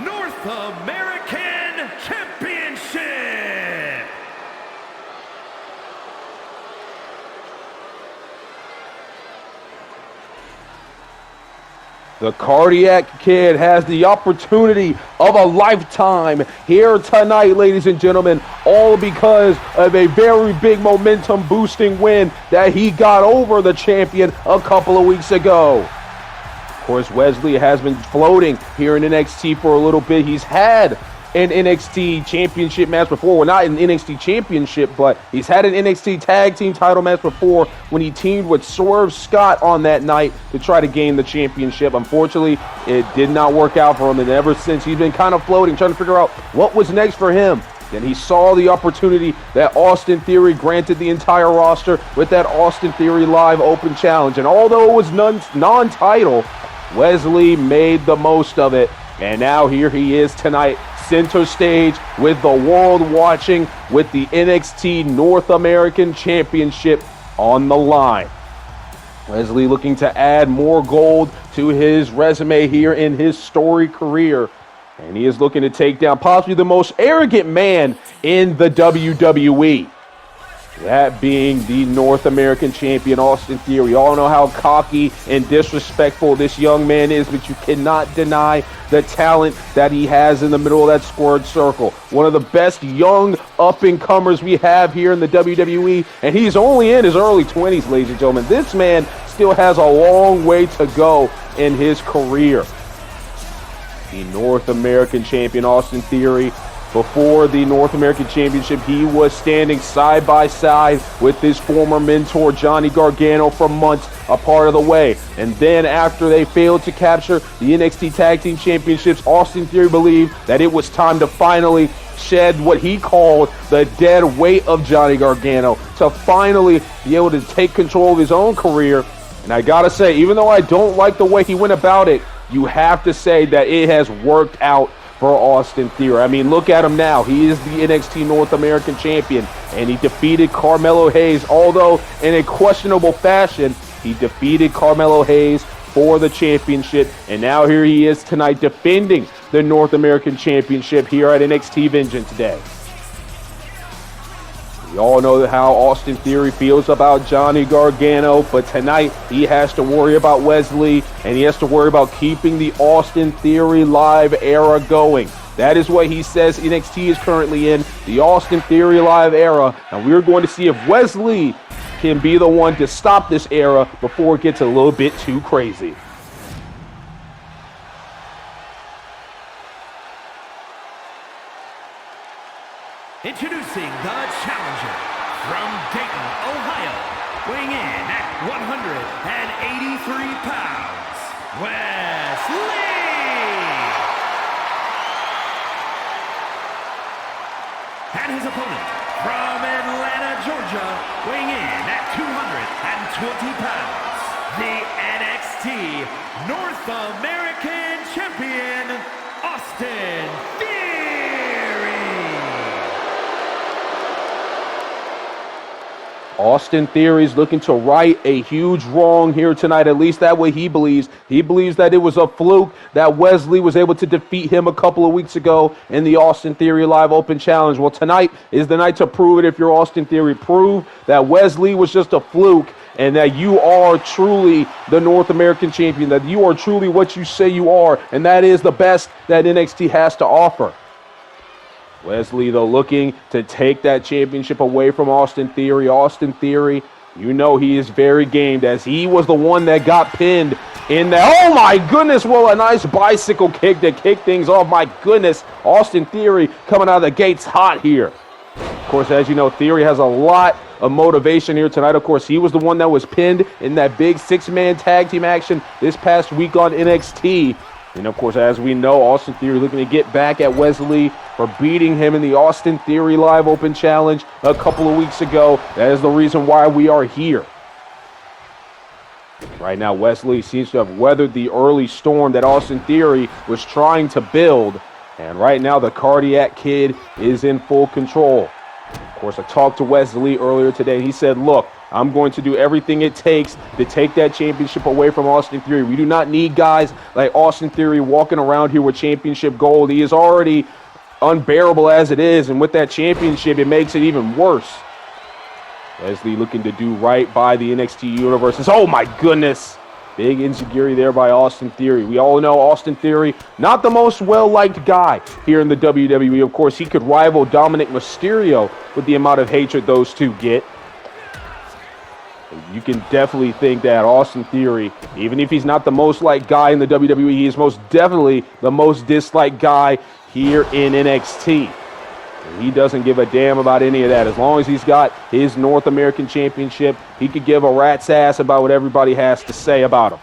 North American Championship. The Cardiac Kid has the opportunity of a lifetime here tonight, ladies and gentlemen, all because of a very big momentum boosting win that he got over the champion a couple of weeks ago. Of course, Wesley has been floating here in NXT for a little bit. He's had an NXT championship match before. Well, not an NXT championship, but he's had an NXT tag team title match before when he teamed with Swerve Scott on that night to try to gain the championship. Unfortunately, it did not work out for him, and ever since he's been kind of floating, trying to figure out what was next for him. Then he saw the opportunity that Austin Theory granted the entire roster with that Austin Theory Live Open Challenge. And although it was non-title, Wesley made the most of it. And now here he is tonight, center stage with the world watching, with the NXT North American Championship on the line. Wesley looking to add more gold to his resume here in his storied career. And he is looking to take down possibly the most arrogant man in the WWE. That being the North American champion, Austin Theory. We all know how cocky and disrespectful this young man is, but you cannot deny the talent that he has in the middle of that squared circle. One of the best young up-and-comers we have here in the WWE, and he's only in his early 20s, ladies and gentlemen. This man still has a long way to go in his career. The North American champion, Austin Theory. Before the North American Championship, he was standing side by side with his former mentor, Johnny Gargano, for months a part of the way. And then after they failed to capture the NXT Tag Team Championships, Austin Theory believed that it was time to finally shed what he called the dead weight of Johnny Gargano, to finally be able to take control of his own career. And I gotta say, even though I don't like the way he went about it, you have to say that it has worked out for Austin Theory. I mean, look at him now. He is the NXT North American champion, and he defeated Carmelo Hayes, although in a questionable fashion. He defeated Carmelo Hayes for the championship, and now here he is tonight defending the North American Championship here at NXT Vengeance Day. We all know how Austin Theory feels about Johnny Gargano, but tonight he has to worry about Wesley, and he has to worry about keeping the Austin Theory Live era going. That is what he says NXT is currently in, the Austin Theory Live era, and we're going to see if Wesley can be the one to stop this era before it gets a little bit too crazy. Introducing the challenger from Dayton, Ohio, weighing in at 183 pounds, Wesley! And his opponent from Atlanta, Georgia, weighing in at 220 pounds, the NXT North American Champion, Austin Theory. Austin Theory's looking to right a huge wrong here tonight. At least that way he believes. He believes that it was a fluke that Wesley was able to defeat him a couple of weeks ago in the Austin Theory Live Open Challenge. Well, tonight is the night to prove it. If you're Austin Theory, prove that Wesley was just a fluke and that you are truly the North American champion, that you are truly what you say you are, and that is the best that NXT has to offer. Wesley, though, looking to take that championship away from Austin Theory. Austin Theory, you know he is very gamed, as he was the one that got pinned in there. Oh, my goodness. Well, a nice bicycle kick to kick things off. My goodness. Austin Theory coming out of the gates hot here. Of course, as you know, Theory has a lot of motivation here tonight. Of course, he was the one that was pinned in that big six-man tag team action this past week on NXT. And, of course, as we know, Austin Theory looking to get back at Wesley for beating him in the Austin Theory Live Open Challenge a couple of weeks ago. That is the reason why we are here. Right now, Wesley seems to have weathered the early storm that Austin Theory was trying to build. And right now, the Cardiac Kid is in full control. Of course, I talked to Wesley earlier today. He said, look, I'm going to do everything it takes to take that championship away from Austin Theory. We do not need guys like Austin Theory walking around here with championship gold. He is already unbearable as it is, and with that championship, it makes it even worse. Wesley looking to do right by the NXT universe. Oh my goodness. Big insecurity there by Austin Theory. We all know Austin Theory, not the most well-liked guy here in the WWE. Of course, he could rival Dominic Mysterio with the amount of hatred those two get. You can definitely think that Austin Theory, even if he's not the most liked guy in the WWE, he is most definitely the most disliked guy here in NXT. And he doesn't give a damn about any of that. As long as he's got his North American Championship, he could give a rat's ass about what everybody has to say about him.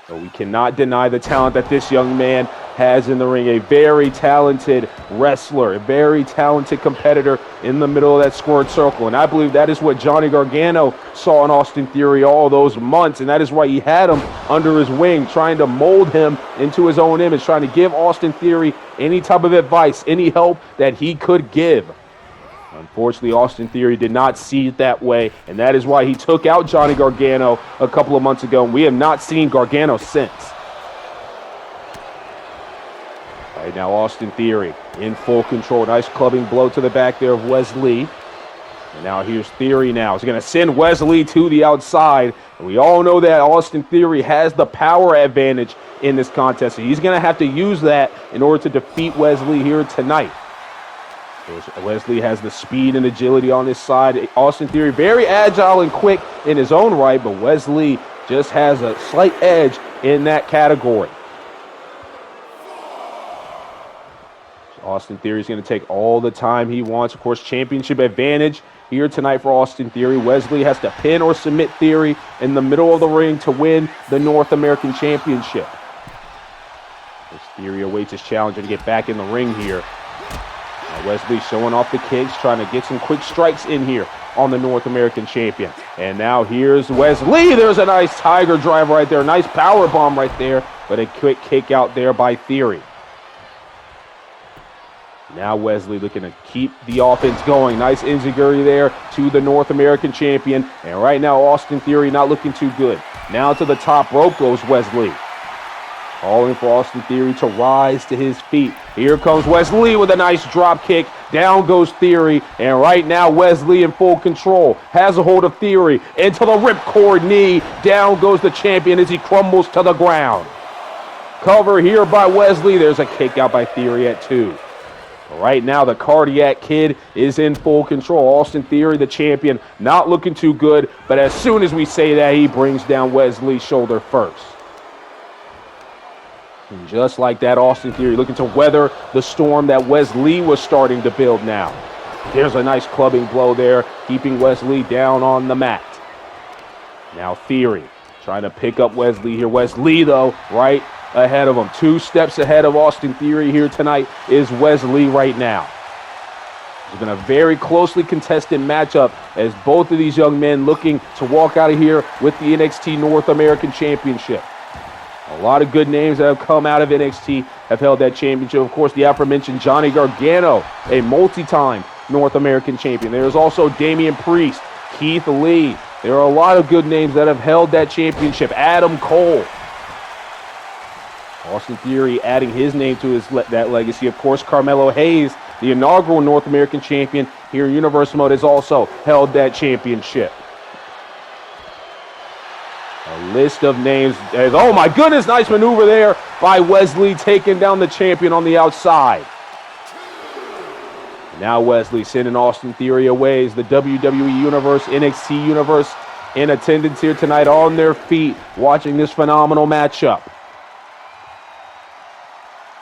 So we cannot deny the talent that this young man has in the ring. A very talented wrestler, a very talented competitor in the middle of that squared circle. And I believe that is what Johnny Gargano saw in Austin Theory all those months. And that is why he had him under his wing, trying to mold him into his own image, trying to give Austin Theory any type of advice, any help that he could give. Unfortunately, Austin Theory did not see it that way, and that is why he took out Johnny Gargano a couple of months ago, and we have not seen Gargano since. Right now, Austin Theory in full control. Nice clubbing blow to the back there of Wesley. And now here's Theory now. He's going to send Wesley to the outside, and we all know that Austin Theory has the power advantage in this contest, so he's going to have to use that in order to defeat Wesley here tonight. Wesley has the speed and agility on his side. Austin Theory very agile and quick in his own right, but Wesley just has a slight edge in that category. So Austin Theory is going to take all the time he wants. Of course, championship advantage here tonight for Austin Theory. Wesley has to pin or submit Theory in the middle of the ring to win the North American Championship. As Theory awaits his challenger to get back in the ring here. Wesley showing off the kicks, trying to get some quick strikes in here on the North American champion. And now here's Wesley. There's a nice tiger drive right there. Nice power bomb right there, but a quick kick out there by Theory. Now Wesley looking to keep the offense going. Nice enziguri there to the North American champion. And right now, Austin Theory not looking too good. Now to the top rope goes Wesley. Calling for Austin Theory to rise to his feet. Here comes Wesley with a nice drop kick. Down goes Theory. And right now, Wesley in full control. Has a hold of Theory. Into the ripcord knee. Down goes the champion as he crumbles to the ground. Cover here by Wesley. There's a kick out by Theory at 2. Right now, the Cardiac Kid is in full control. Austin Theory, the champion, not looking too good. But as soon as we say that, he brings down Wesley's shoulder first. And just like that, Austin Theory looking to weather the storm that Wesley was starting to build now. There's a nice clubbing blow there, keeping Wesley down on the mat. Now Theory trying to pick up Wesley here. Wesley, though, right ahead of him. 2 steps ahead of Austin Theory here tonight is Wesley right now. It's been a very closely contested matchup as both of these young men looking to walk out of here with the NXT North American Championship. A lot of good names that have come out of NXT have held that championship. Of course, the aforementioned Johnny Gargano, a multi-time North American champion. There's also Damian Priest, Keith Lee. There are a lot of good names that have held that championship. Adam Cole. Austin Theory adding his name to that legacy. Of course, Carmelo Hayes, the inaugural North American champion here in Universal Mode, has also held that championship. A list of names. Oh my goodness, nice maneuver there by Wesley, taking down the champion on the outside. Now Wesley sending Austin Theory away as the WWE Universe, NXT Universe in attendance here tonight on their feet, watching this phenomenal matchup.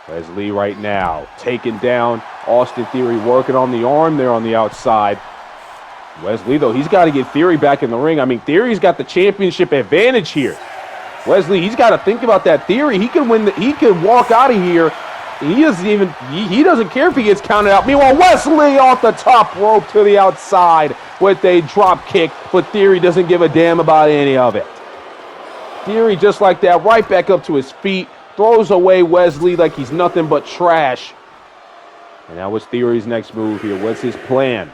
Wesley right now taking down Austin Theory, working on the arm there on the outside. Wesley, though, he's got to get Theory back in the ring. I mean, Theory's got the championship advantage here. Wesley, he's got to think about that. Theory, he can win. He can walk out of here. He doesn't care if he gets counted out. Meanwhile, Wesley off the top rope to the outside with a drop kick, but Theory doesn't give a damn about any of it. Theory, just like that, right back up to his feet, throws away Wesley like he's nothing but trash. And now what's Theory's next move here? What's his plan?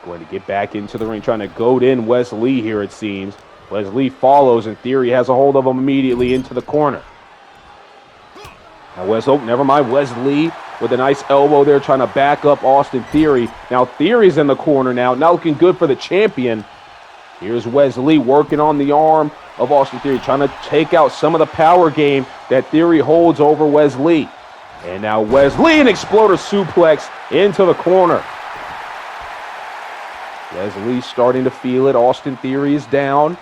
Going to get back into the ring, trying to goad in Wesley here, it seems. Wesley follows, and Theory has a hold of him immediately into the corner. Now never mind. Wesley with a nice elbow there, trying to back up Austin Theory. Now Theory's in the corner now, not looking good for the champion. Here's Wesley working on the arm of Austin Theory, trying to take out some of the power game that Theory holds over Wesley. And now Wesley, an exploder suplex into the corner. Wesley starting to feel it. Austin Theory is down.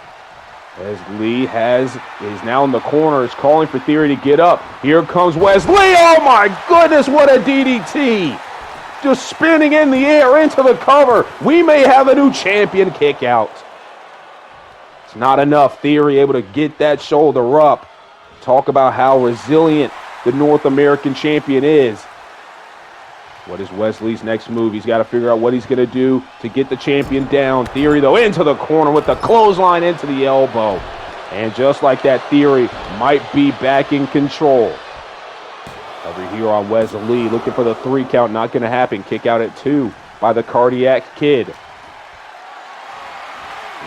Wesley is now in the corner. Is calling for Theory to get up. Here comes Wesley. Oh my goodness, what a DDT. Just spinning in the air into the cover. We may have a new champion kick out. It's not enough. Theory able to get that shoulder up. Talk about how resilient the North American champion is. What is Wesley's next move? He's got to figure out what he's going to do to get the champion down. Theory, though, into the corner with the clothesline into the elbow. And just like that, Theory might be back in control. Over here on Wesley, looking for the 3 count. Not going to happen. Kick out at 2 by the Cardiac Kid.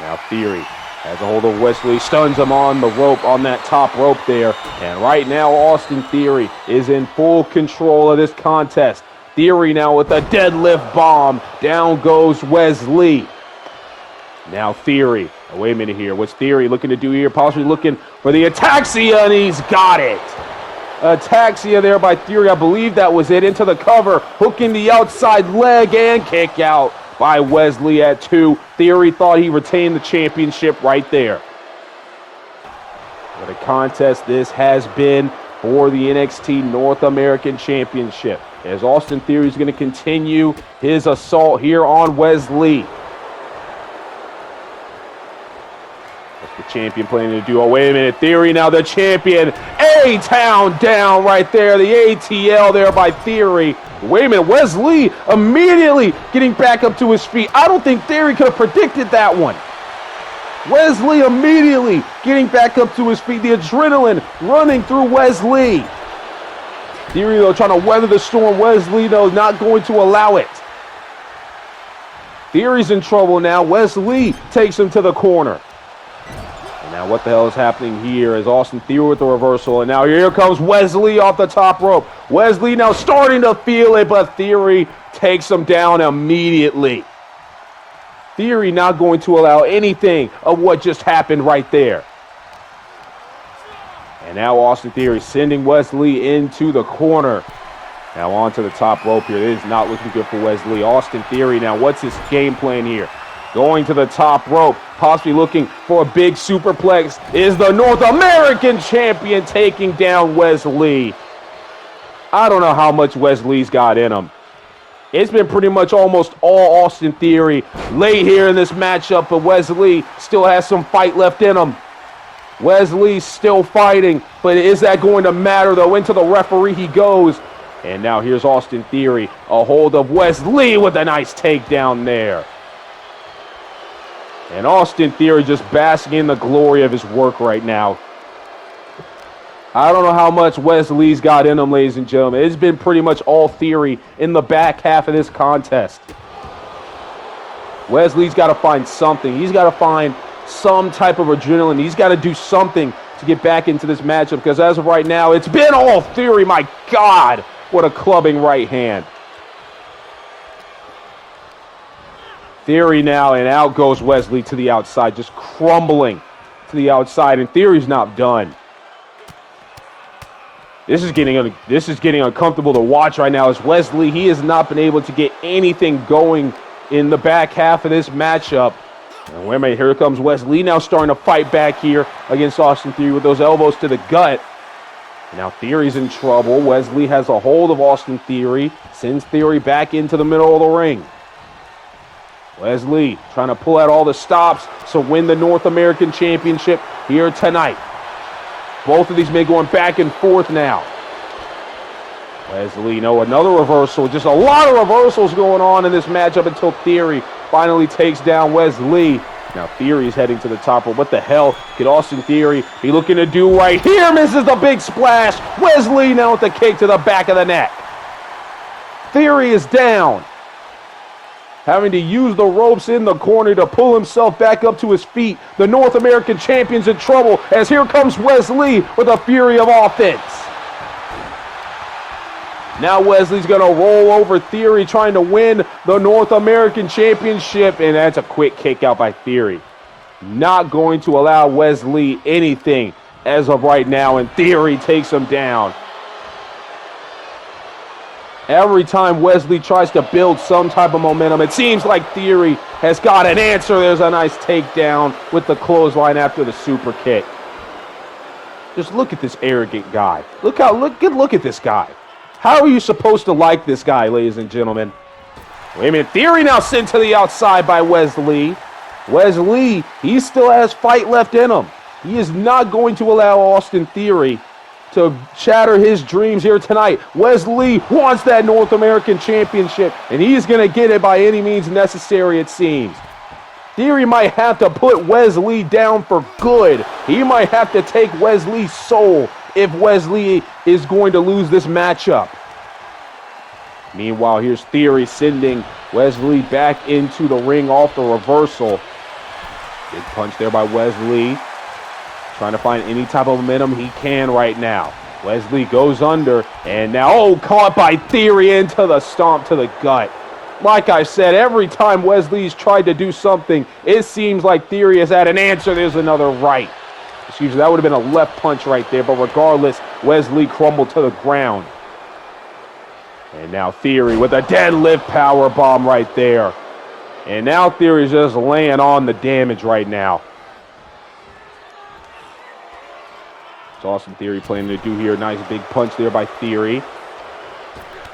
Now Theory has a hold of Wesley, stuns him on the rope, on that top rope there. And right now, Austin Theory is in full control of this contest. Theory now with a deadlift bomb. Down goes Wesley. Now Theory. Oh, wait a minute here. What's Theory looking to do here? Possibly looking for the Ataxia, and he's got it. Ataxia there by Theory. I believe that was it. Into the cover. Hooking the outside leg and kick out by Wesley at 2. Theory thought he retained the championship right there. What a contest this has been for the NXT North American Championship, as Austin Theory is going to continue his assault here on Wesley. What's the champion planning to do? Oh, wait a minute. Theory now the champion. A-Town down right there. The ATL there by Theory. Wait a minute. Wesley immediately getting back up to his feet. I don't think Theory could have predicted that one. Wesley immediately getting back up to his feet. The adrenaline running through Wesley. Theory, though, trying to weather the storm. Wesley, though, not going to allow it. Theory's in trouble now. Wesley takes him to the corner. And now what the hell is happening here is Austin Theory with the reversal. And now here comes Wesley off the top rope. Wesley now starting to feel it, but Theory takes him down immediately. Theory not going to allow anything of what just happened right there. And now Austin Theory sending Wesley into the corner. Now onto the top rope here. It is not looking good for Wesley. Austin Theory now, what's his game plan here? Going to the top rope, possibly looking for a big superplex. Is the North American champion taking down Wesley? I don't know how much Wesley's got in him. It's been pretty much almost all Austin Theory late here in this matchup, but Wesley still has some fight left in him. Wesley's still fighting, but is that going to matter, though? Into the referee he goes. And now here's Austin Theory, a hold of Wes Lee with a nice takedown there. And Austin Theory just basking in the glory of his work right now. I don't know how much Wes Lee's got in him, ladies and gentlemen. It's been pretty much all Theory in the back half of this contest. Wes Lee's got to find something. He's got to find some type of adrenaline. He's got to do something to get back into this matchup, because as of right now, it's been all Theory. My God, what a clubbing right hand. Theory now, and out goes Wes Lee to the outside, just crumbling to the outside, and Theory's not done. This is getting uncomfortable to watch right now, as Wes Lee, he has not been able to get anything going in the back half of this matchup. And wait a minute, here comes Wes Lee now starting to fight back here against Austin Theory with those elbows to the gut. Now Theory's in trouble. Wes Lee has a hold of Austin Theory, sends Theory back into the middle of the ring. Wes Lee trying to pull out all the stops to win the North American Championship here tonight. Both of these men going back and forth now. Wes Lee, another reversal. Just a lot of reversals going on in this matchup until Theory finally takes down Wes Lee. Now Theory is heading to the top rope. What the hell could Austin Theory be looking to do right here? Misses the big splash. Wes Lee now with the kick to the back of the neck. Theory is down, having to use the ropes in the corner to pull himself back up to his feet. The North American Champion's in trouble, as here comes Wes Lee with a fury of offense. Now Wes Lee's going to roll over Theory, trying to win the North American Championship, and that's a quick kick out by Theory. Not going to allow Wes Lee anything as of right now, and Theory takes him down. Every time Wes Lee tries to build some type of momentum, it seems like Theory has got an answer. There's a nice takedown with the clothesline after the super kick. Just look at this arrogant guy. Look at this guy. How are you supposed to like this guy, ladies and gentlemen? Wait a minute. Theory now sent to the outside by Wes Lee. Wes Lee, he still has fight left in him. He is not going to allow Austin Theory to shatter his dreams here tonight. Wes Lee wants that North American Championship, and he's going to get it by any means necessary, it seems. Theory might have to put Wes Lee down for good. He might have to take Wes Lee's soul if Wes Lee is going to lose this matchup. Meanwhile, here's Theory sending Wes Lee back into the ring off the reversal. Big punch there by Wes Lee. Trying to find any type of momentum he can right now. Wes Lee goes under, and now, caught by Theory into the stomp to the gut. Like I said, every time Wes Lee's tried to do something, it seems like Theory has had an answer. There's another right. Excuse me, that would have been a left punch right there, but regardless, Wes Lee crumbled to the ground. And now Theory with a deadlift power bomb right there. And now Theory's just laying on the damage right now. It's Austin Theory planning to do here. Nice big punch there by Theory.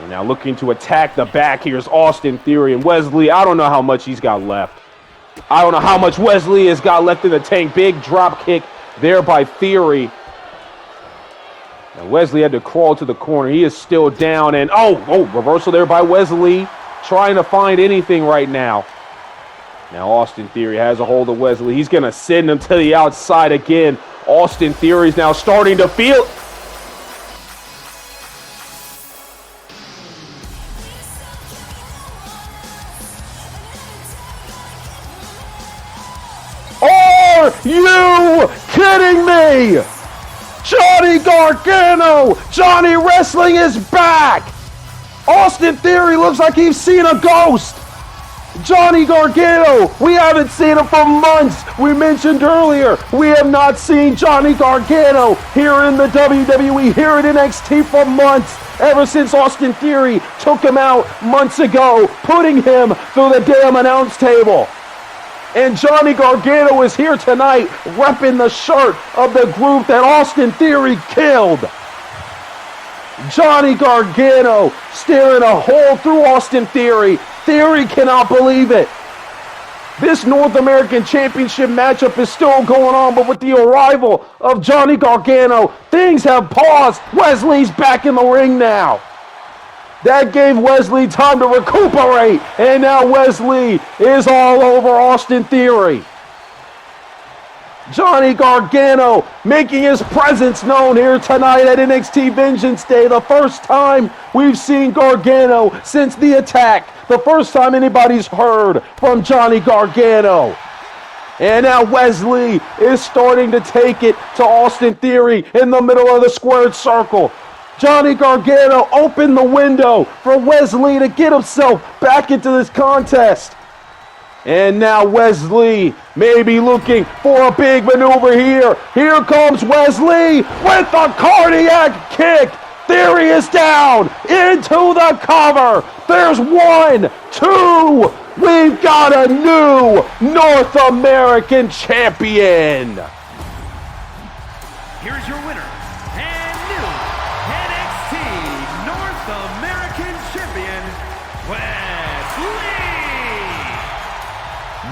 And now looking to attack the back. Here's Austin Theory, and Wes Lee, I don't know how much he's got left. I don't know how much Wes Lee has got left in the tank. Big drop kick there by Theory. And Wes Lee had to crawl to the corner. He is still down, and reversal there by Wes Lee, trying to find anything right now. Now Austin Theory has a hold of Wes Lee. He's going to send him to the outside again. Austin Theory's now starting to feel... Are you kidding me? Johnny Gargano! Johnny Wrestling is back! Austin Theory looks like he's seen a ghost! Johnny Gargano! We haven't seen him for months! We mentioned earlier, we have not seen Johnny Gargano here in the WWE, here at NXT for months! Ever since Austin Theory took him out months ago, putting him through the damn announce table. And Johnny Gargano is here tonight, repping the shirt of the group that Austin Theory killed. Johnny Gargano staring a hole through Austin Theory. Theory cannot believe it. This North American Championship matchup is still going on, but with the arrival of Johnny Gargano, things have paused. Wes Lee's back in the ring now. That gave Wesley time to recuperate. And now Wesley is all over Austin Theory. Johnny Gargano making his presence known here tonight at NXT Vengeance Day. The first time we've seen Gargano since the attack. The first time anybody's heard from Johnny Gargano. And now Wesley is starting to take it to Austin Theory in the middle of the squared circle. Johnny Gargano opened the window for Wesley to get himself back into this contest. And now Wesley may be looking for a big maneuver here. Here comes Wesley with the cardiac kick. Theory is down into the cover. There's 1, 2. We've got a new North American champion. Here's your winner and new NXT North American champion, Wesley.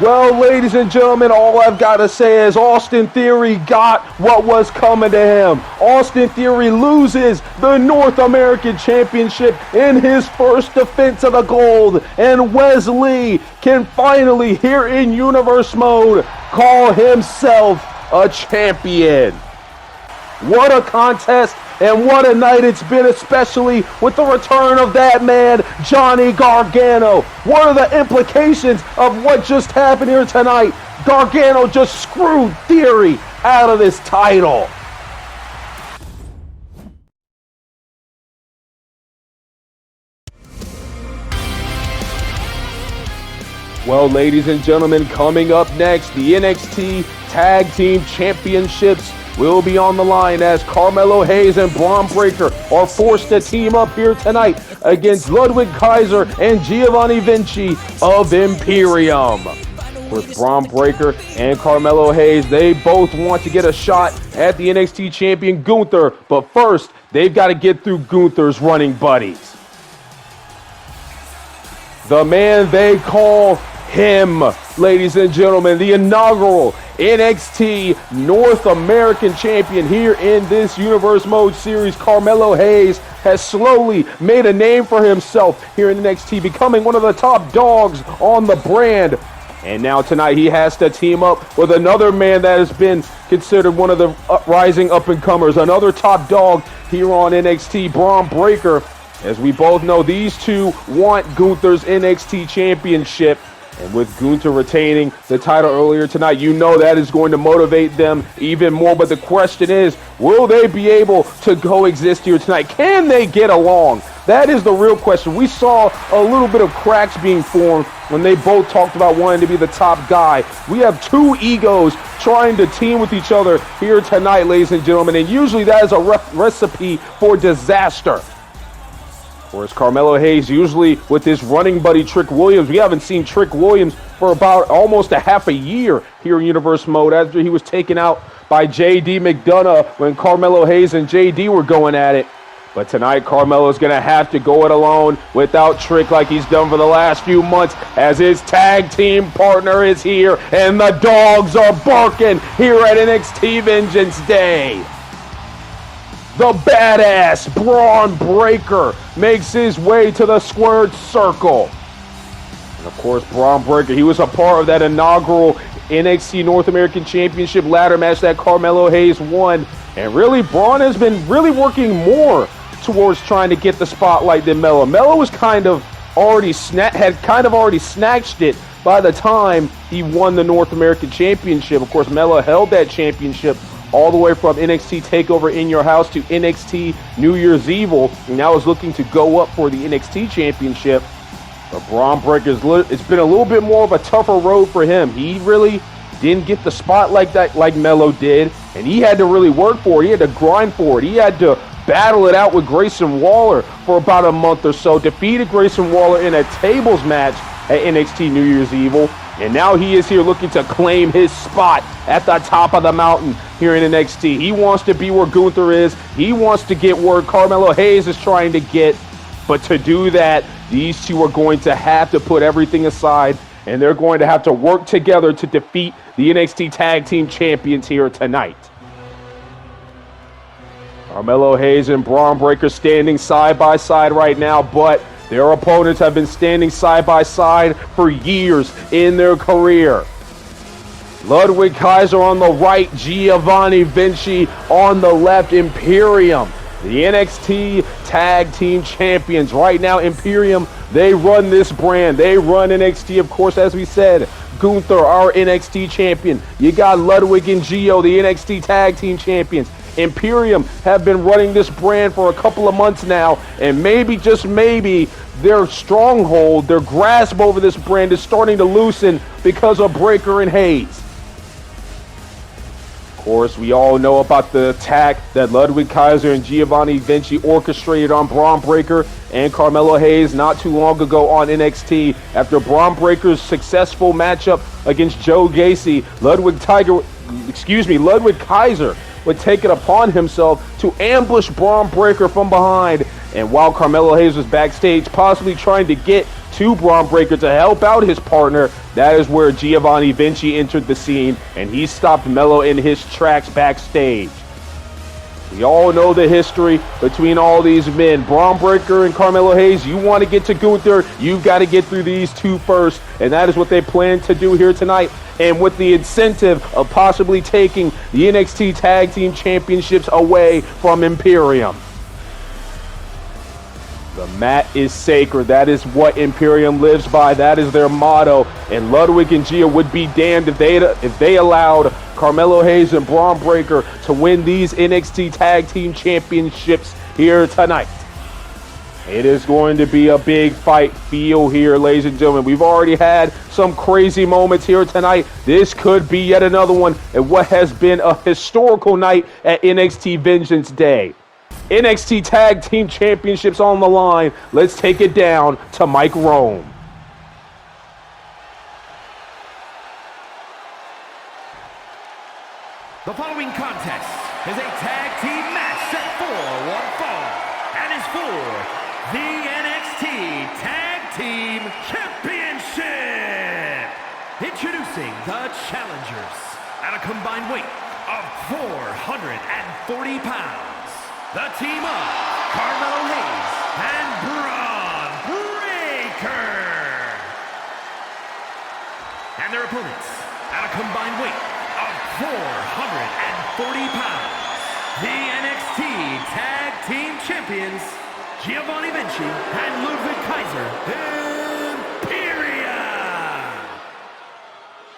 Well, ladies and gentlemen, all I've got to say is Austin Theory got what was coming to him. Austin Theory loses the North American Championship in his first defense of the gold. And Wesley can finally, here in Universe Mode, call himself a champion. What a contest and what a night it's been, especially with the return of that man, Johnny Gargano. What are the implications of what just happened here tonight? Gargano just screwed Theory out of this title. Well, ladies and gentlemen, coming up next, the NXT Tag Team Championships will be on the line as Carmelo Hayes and Bron Breakker are forced to team up here tonight against Ludwig Kaiser and Giovanni Vinci of Imperium. With Bron Breakker and Carmelo Hayes, they both want to get a shot at the NXT champion Gunther, but first, they've got to get through Gunther's running buddies. The man they call him, ladies and gentlemen, the inaugural NXT North American champion here in this Universe Mode series, Carmelo Hayes, has slowly made a name for himself here in NXT, becoming one of the top dogs on the brand. And now tonight he has to team up with another man that has been considered one of the rising up-and-comers, another top dog here on NXT, Bron Breakker. As we both know, these two want Gunther's NXT championship. And with Gunther retaining the title earlier tonight, you know that is going to motivate them even more. But the question is, will they be able to coexist here tonight? Can they get along? That is the real question. We saw a little bit of cracks being formed when they both talked about wanting to be the top guy. We have two egos trying to team with each other here tonight, ladies and gentlemen. And usually that is a recipe for disaster. Whereas Carmelo Hayes, usually with his running buddy Trick Williams, we haven't seen Trick Williams for about almost a half a year here in Universe Mode after he was taken out by J.D. McDonough when Carmelo Hayes and J.D. were going at it. But tonight, Carmelo's going to have to go it alone without Trick like he's done for the last few months as his tag team partner is here and the dogs are barking here at NXT Vengeance Day. The badass Bron Breakker makes his way to the squared circle. And of course, Bron Breakker, he was a part of that inaugural NXT North American Championship ladder match that Carmelo Hayes won. And really, Bron has been really working more towards trying to get the spotlight than Melo. Melo was kind of already snatched it by the time he won the North American Championship. Of course, Melo held that championship all the way from NXT TakeOver In Your House to NXT New Year's Evil, and now is looking to go up for the NXT Championship. But Bron Breakker, it's been a little bit more of a tougher road for him. He really didn't get the spotlight like Melo did, and he had to really work for it. He had to grind for it. He had to battle it out with Grayson Waller for about a month or so, defeated Grayson Waller in a tables match at NXT New Year's Evil, and now he is here looking to claim his spot at the top of the mountain here in NXT. He wants to be where Gunther is. He wants to get where Carmelo Hayes is trying to get. But to do that, these two are going to have to put everything aside, and they're going to have to work together to defeat the NXT Tag Team Champions here tonight. Carmelo Hayes and Bron Breakker standing side by side right now, but their opponents have been standing side by side for years in their career. Ludwig Kaiser on the right, Giovanni Vinci on the left. Imperium, the NXT Tag Team Champions. Right now, Imperium, they run this brand. They run NXT, of course, as we said. Gunther, our NXT champion. You got Ludwig and Gio, the NXT Tag Team Champions. Imperium have been running this brand for a couple of months now, and maybe, just maybe, their stronghold, their grasp over this brand is starting to loosen because of Breakker and Hayes. Of course, we all know about the attack that Ludwig Kaiser and Giovanni Vinci orchestrated on Bron Breakker and Carmelo Hayes not too long ago on NXT. After Bron Breakker's successful matchup against Joe Gacy, Ludwig Kaiser would take it upon himself to ambush Bron Breakker from behind. And while Carmelo Hayes was backstage, possibly trying to get to Bron Breakker to help out his partner, that is where Giovanni Vinci entered the scene, and he stopped Melo in his tracks backstage. We all know the history between all these men. Bron Breakker and Carmelo Hayes, you want to get to Gunther, you've got to get through these two first, and that is what they plan to do here tonight. And with the incentive of possibly taking the NXT Tag Team Championships away from Imperium. The mat is sacred. That is what Imperium lives by. That is their motto. And Ludwig and Gia would be damned if they allowed Carmelo Hayes and Bron Breakker to win these NXT Tag Team Championships here tonight. It is going to be a big fight feel here, ladies and gentlemen. We've already had some crazy moments here tonight. This could be yet another one at what has been a historical night at NXT Vengeance Day. NXT Tag Team Championships on the line. Let's take it down to Mike Rome. The following contest is a tag team match set for one fall and is for the NXT Tag Team Championship. Introducing the challengers at a combined weight of 440 pounds. The team of Carmelo Hayes and Bron Breakker. And their opponents at a combined weight of 440 pounds. The NXT Tag Team Champions, Giovanni Vinci and Ludwig Kaiser, Imperium.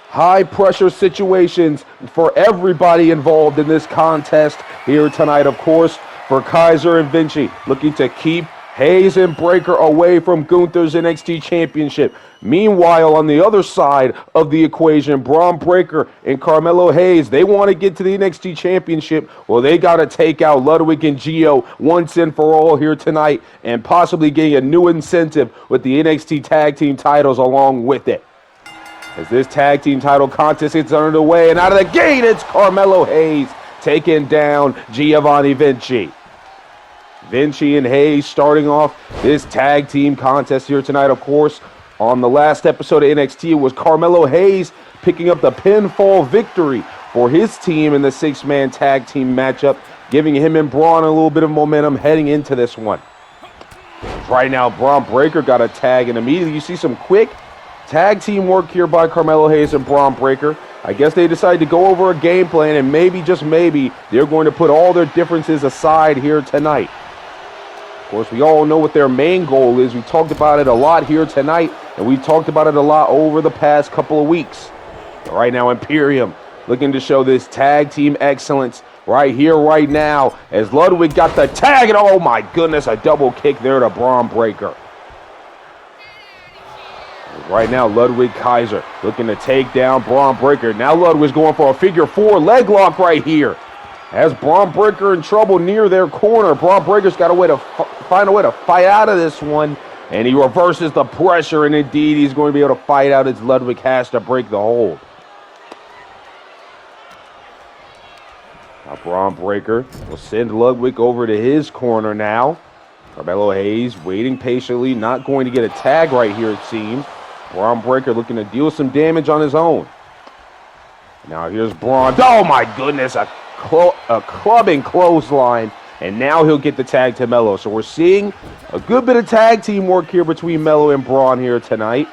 High pressure situations for everybody involved in this contest here tonight, of course. For Kaiser and Vinci, looking to keep Hayes and Breakker away from Gunther's NXT Championship. Meanwhile, on the other side of the equation, Bron Breakker and Carmelo Hayes, they want to get to the NXT Championship. Well, they got to take out Ludwig and Gio once and for all here tonight, and possibly getting a new incentive with the NXT Tag Team titles along with it. As this Tag Team title contest gets underway, and out of the gate, it's Carmelo Hayes taking down Giovanni Vinci. Vinci and Hayes starting off this tag team contest here tonight, of course. On the last episode of NXT, it was Carmelo Hayes picking up the pinfall victory for his team in the six-man tag team matchup, giving him and Bron a little bit of momentum heading into this one. Right now, Bron Breakker got a tag, and immediately you see some quick tag team work here by Carmelo Hayes and Bron Breakker. I guess they decided to go over a game plan, and maybe, just maybe, they're going to put all their differences aside here tonight. Of course, we all know what their main goal is. We talked about it a lot here tonight, and we talked about it a lot over the past couple of weeks. But right now, Imperium looking to show this tag team excellence right here, right now, as Ludwig got the tag, and oh my goodness, a double kick there to Bron Breakker. Right now, Ludwig Kaiser looking to take down Bron Breakker. Now Ludwig's going for a figure four leg lock right here. Has Bron Breakker in trouble near their corner. Bron Breakker's got a way to find a way to fight out of this one. And he reverses the pressure, and indeed he's going to be able to fight out as Ludwig has to break the hold. Now Bron Breakker will send Ludwig over to his corner now. Carmelo Hayes waiting patiently, not going to get a tag right here, it seems. Bron Breakker looking to deal some damage on his own. Now here's Bron. Oh my goodness, a clubbing clothesline and now he'll get the tag to Melo. So we're seeing a good bit of tag team work here between Melo and Bron here tonight.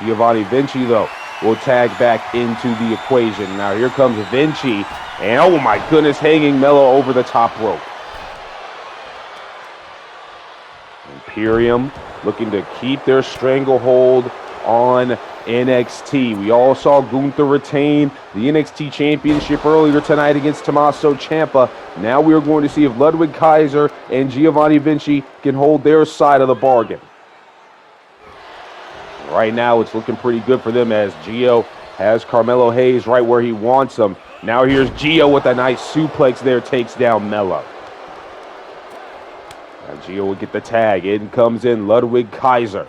Giovanni Vinci, though, will tag back into the equation. Now here comes Vinci, and oh my goodness, hanging Melo over the top rope. Imperium looking to keep their stranglehold on NXT. We all saw Gunther retain the NXT Championship earlier tonight against Tommaso Ciampa. Now we are going to see if Ludwig Kaiser and Giovanni Vinci can hold their side of the bargain. Right now it's looking pretty good for them as Gio has Carmelo Hayes right where he wants him. Now here's Gio with a nice suplex there, takes down Melo. Now Gio will get the tag. In comes in Ludwig Kaiser.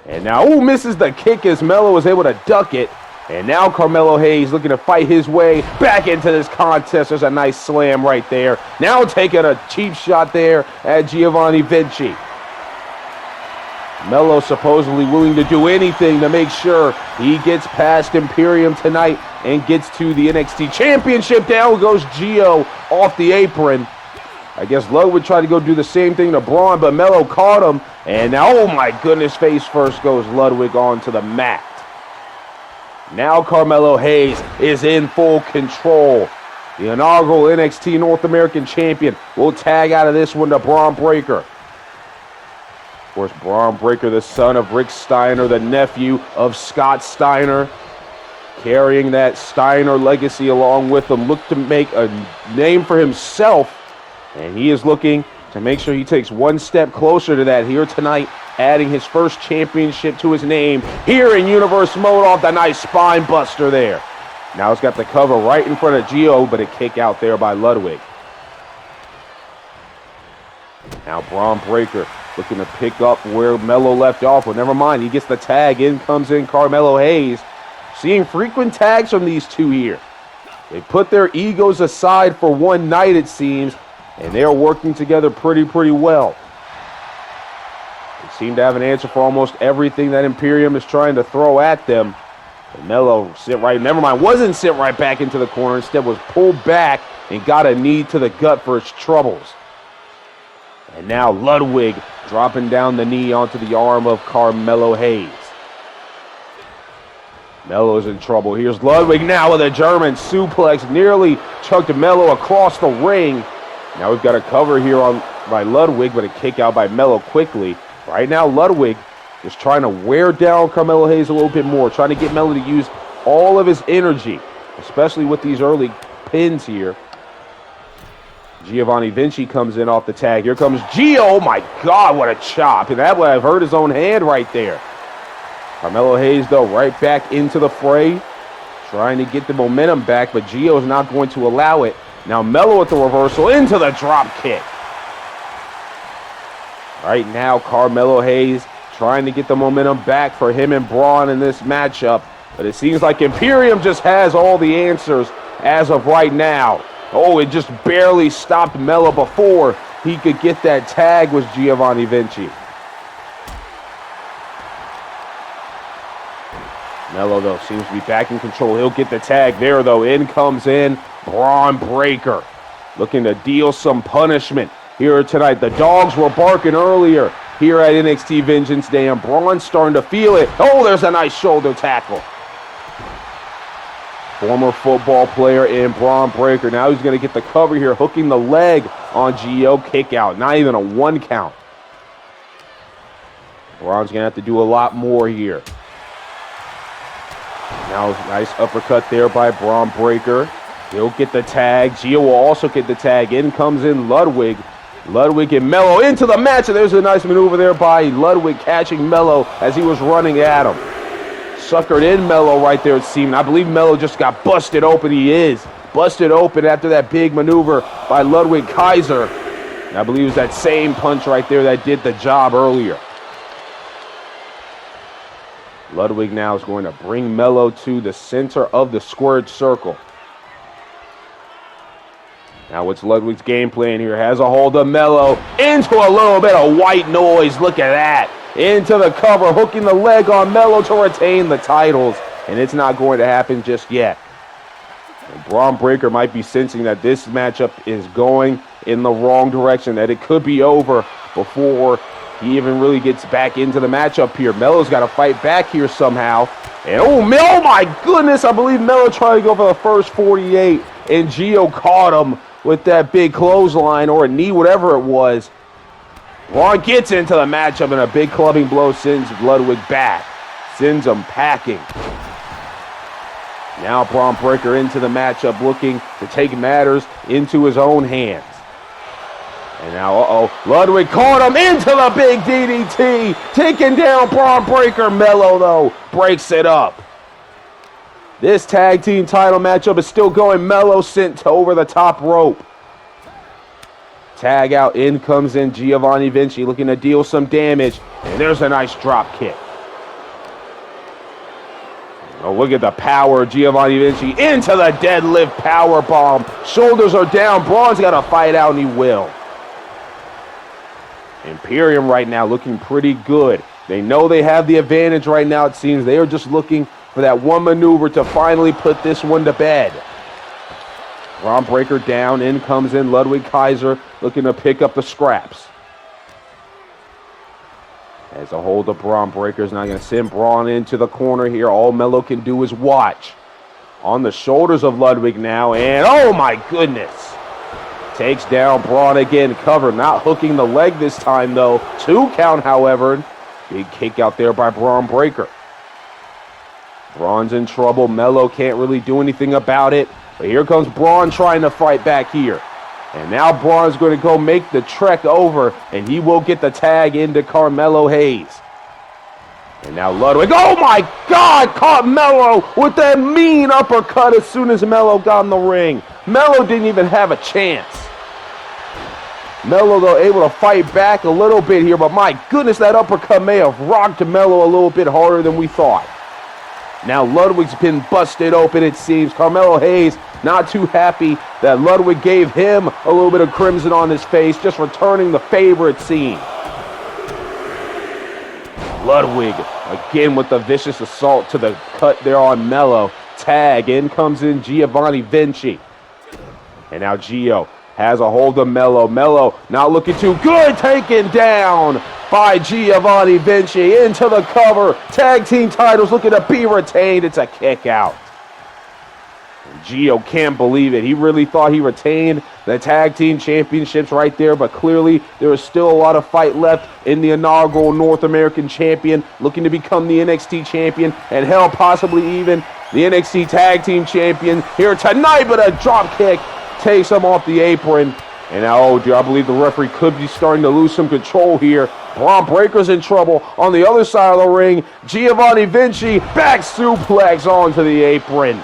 And now, misses the kick as Melo was able to duck it. And now Carmelo Hayes looking to fight his way back into this contest. There's a nice slam right there. Now taking a cheap shot there at Giovanni Vinci. Melo supposedly willing to do anything to make sure he gets past Imperium tonight and gets to the NXT Championship. Down goes Gio off the apron. I guess Ludwig tried to go do the same thing to Bron, but Melo caught him. And now, oh my goodness, face first goes Ludwig onto the mat. Now Carmelo Hayes is in full control. The inaugural NXT North American Champion will tag out of this one to Bron Breakker. Of course, Bron Breakker, the son of Rick Steiner, the nephew of Scott Steiner, carrying that Steiner legacy along with him, looked to make a name for himself. And he is looking to make sure he takes one step closer to that here tonight, adding his first championship to his name here in Universe Mode off the nice spine buster there. Now he's got the cover right in front of Gio, but a kick out there by Ludwig. Now Bron Breakker looking to pick up where Melo left off. Well, never mind. He gets the tag. In comes in Carmelo Hayes. Seeing frequent tags from these two here. They put their egos aside for one night, it seems, and they're working together pretty well. They seem to have an answer for almost everything that Imperium is trying to throw at them. But Melo wasn't sit right back into the corner. Instead was pulled back and got a knee to the gut for his troubles. And now Ludwig dropping down the knee onto the arm of Carmelo Hayes. Melo's in trouble. Here's Ludwig now with a German suplex. Nearly chucked Melo across the ring. Now we've got a cover here by Ludwig, but a kick out by Melo quickly. Right now, Ludwig is trying to wear down Carmelo Hayes a little bit more, trying to get Melo to use all of his energy, especially with these early pins here. Giovanni Vinci comes in off the tag. Here comes Gio. Oh my God, what a chop. And that would have hurt his own hand right there. Carmelo Hayes, though, right back into the fray, trying to get the momentum back, but Gio's not going to allow it. Now Melo with the reversal into the drop kick. Right now, Carmelo Hayes trying to get the momentum back for him and Bron in this matchup. But it seems like Imperium just has all the answers as of right now. Oh, it just barely stopped Melo before he could get that tag with Giovanni Vinci. Melo, though, seems to be back in control. He'll get the tag there, though. In comes in Bron Breakker, looking to deal some punishment here tonight. The dogs were barking earlier here at NXT Vengeance Day, and Bron's starting to feel it. Oh, there's a nice shoulder tackle. Former football player in Bron Breakker. Now he's going to get the cover here, hooking the leg on Gio. Kick out. Not even a 1 count. Bron's going to have to do a lot more here. Now, nice uppercut there by Bron Breakker. He'll get the tag. Gio will also get the tag. In comes in Ludwig. Ludwig and Melo into the match. And there's a nice maneuver there by Ludwig, catching Melo as he was running at him. Suckered in Melo right there, it seemed. I believe Melo just got busted open. He is busted open after that big maneuver by Ludwig Kaiser. And I believe it was that same punch right there that did the job earlier. Ludwig now is going to bring Melo to the center of the squared circle. Now what's Ludwig's game plan here? Has a hold of Melo into a little bit of white noise. Look at that. Into the cover, hooking the leg on Melo to retain the titles. And it's not going to happen just yet. And Braun Breaker might be sensing that this matchup is going in the wrong direction, that it could be over before he even really gets back into the matchup here. Melo's got to fight back here somehow. And oh my goodness, I believe Melo tried to go for the first 48, and Gio caught him with that big clothesline or a knee, whatever it was. Braun gets into the matchup, and a big clubbing blow sends Ludwig back. Sends him packing. Now Braun Breaker into the matchup, looking to take matters into his own hands. And now, Ludwig caught him into the big DDT, taking down Braun Breaker. Melo, though, breaks it up. This tag team title matchup is still going. Melo sent to over the top rope. Tag out, in comes in Giovanni Vinci, looking to deal some damage. And there's a nice drop kick. Oh, look at the power of Giovanni Vinci into the deadlift power bomb. Shoulders are down. Braun's got to fight out, and he will. Imperium right now looking pretty good. They know they have the advantage right now, it seems. They are just looking for that one maneuver to finally put this one to bed. Braun Breaker down. In comes in Ludwig Kaiser, looking to pick up the scraps. As a hold of Braun Breaker is not going to send Braun into the corner here. All Melo can do is watch. On the shoulders of Ludwig now, and oh my goodness. Takes down Braun again, cover, not hooking the leg this time though. 2 count, however. Big kick out there by Braun Breaker. Braun's in trouble. Melo can't really do anything about it. But here comes Braun trying to fight back here. And now Braun's going to go make the trek over, and he will get the tag into Carmelo Hayes. And now Ludwig, oh my God, caught Melo with that mean uppercut as soon as Melo got in the ring. Melo didn't even have a chance. Melo, though, able to fight back a little bit here, but my goodness, that uppercut may have rocked Melo a little bit harder than we thought. Now Ludwig's been busted open, it seems. Carmelo Hayes not too happy that Ludwig gave him a little bit of crimson on his face, just returning the favor, it seems. Ludwig again with the vicious assault to the cut there on Melo. Tag, in comes in Giovanni Vinci. And now Gio has a hold of Melo. Melo not looking too good, taken down by Giovanni Vinci into the cover. Tag team titles looking to be retained. It's a kick out. And Gio can't believe it. He really thought he retained the tag team championships right there, but clearly there is still a lot of fight left in the inaugural North American champion, looking to become the NXT champion, and hell, possibly even the NXT tag team champion here tonight. But a drop kick takes him off the apron. And now, I believe the referee could be starting to lose some control here. Braun Breaker's in trouble on the other side of the ring. Giovanni Vinci back suplex onto the apron.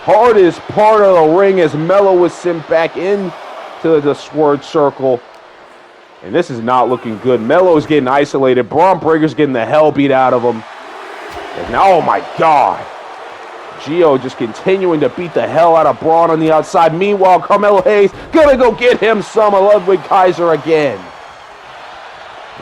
Hardest part of the ring as Melo was sent back into the squared circle. And this is not looking good. Melo's getting isolated. Braun Breaker's getting the hell beat out of him. And now, oh my God. Gio just continuing to beat the hell out of Braun on the outside. Meanwhile, Carmelo Hayes gonna go get him some of Ludwig Kaiser again.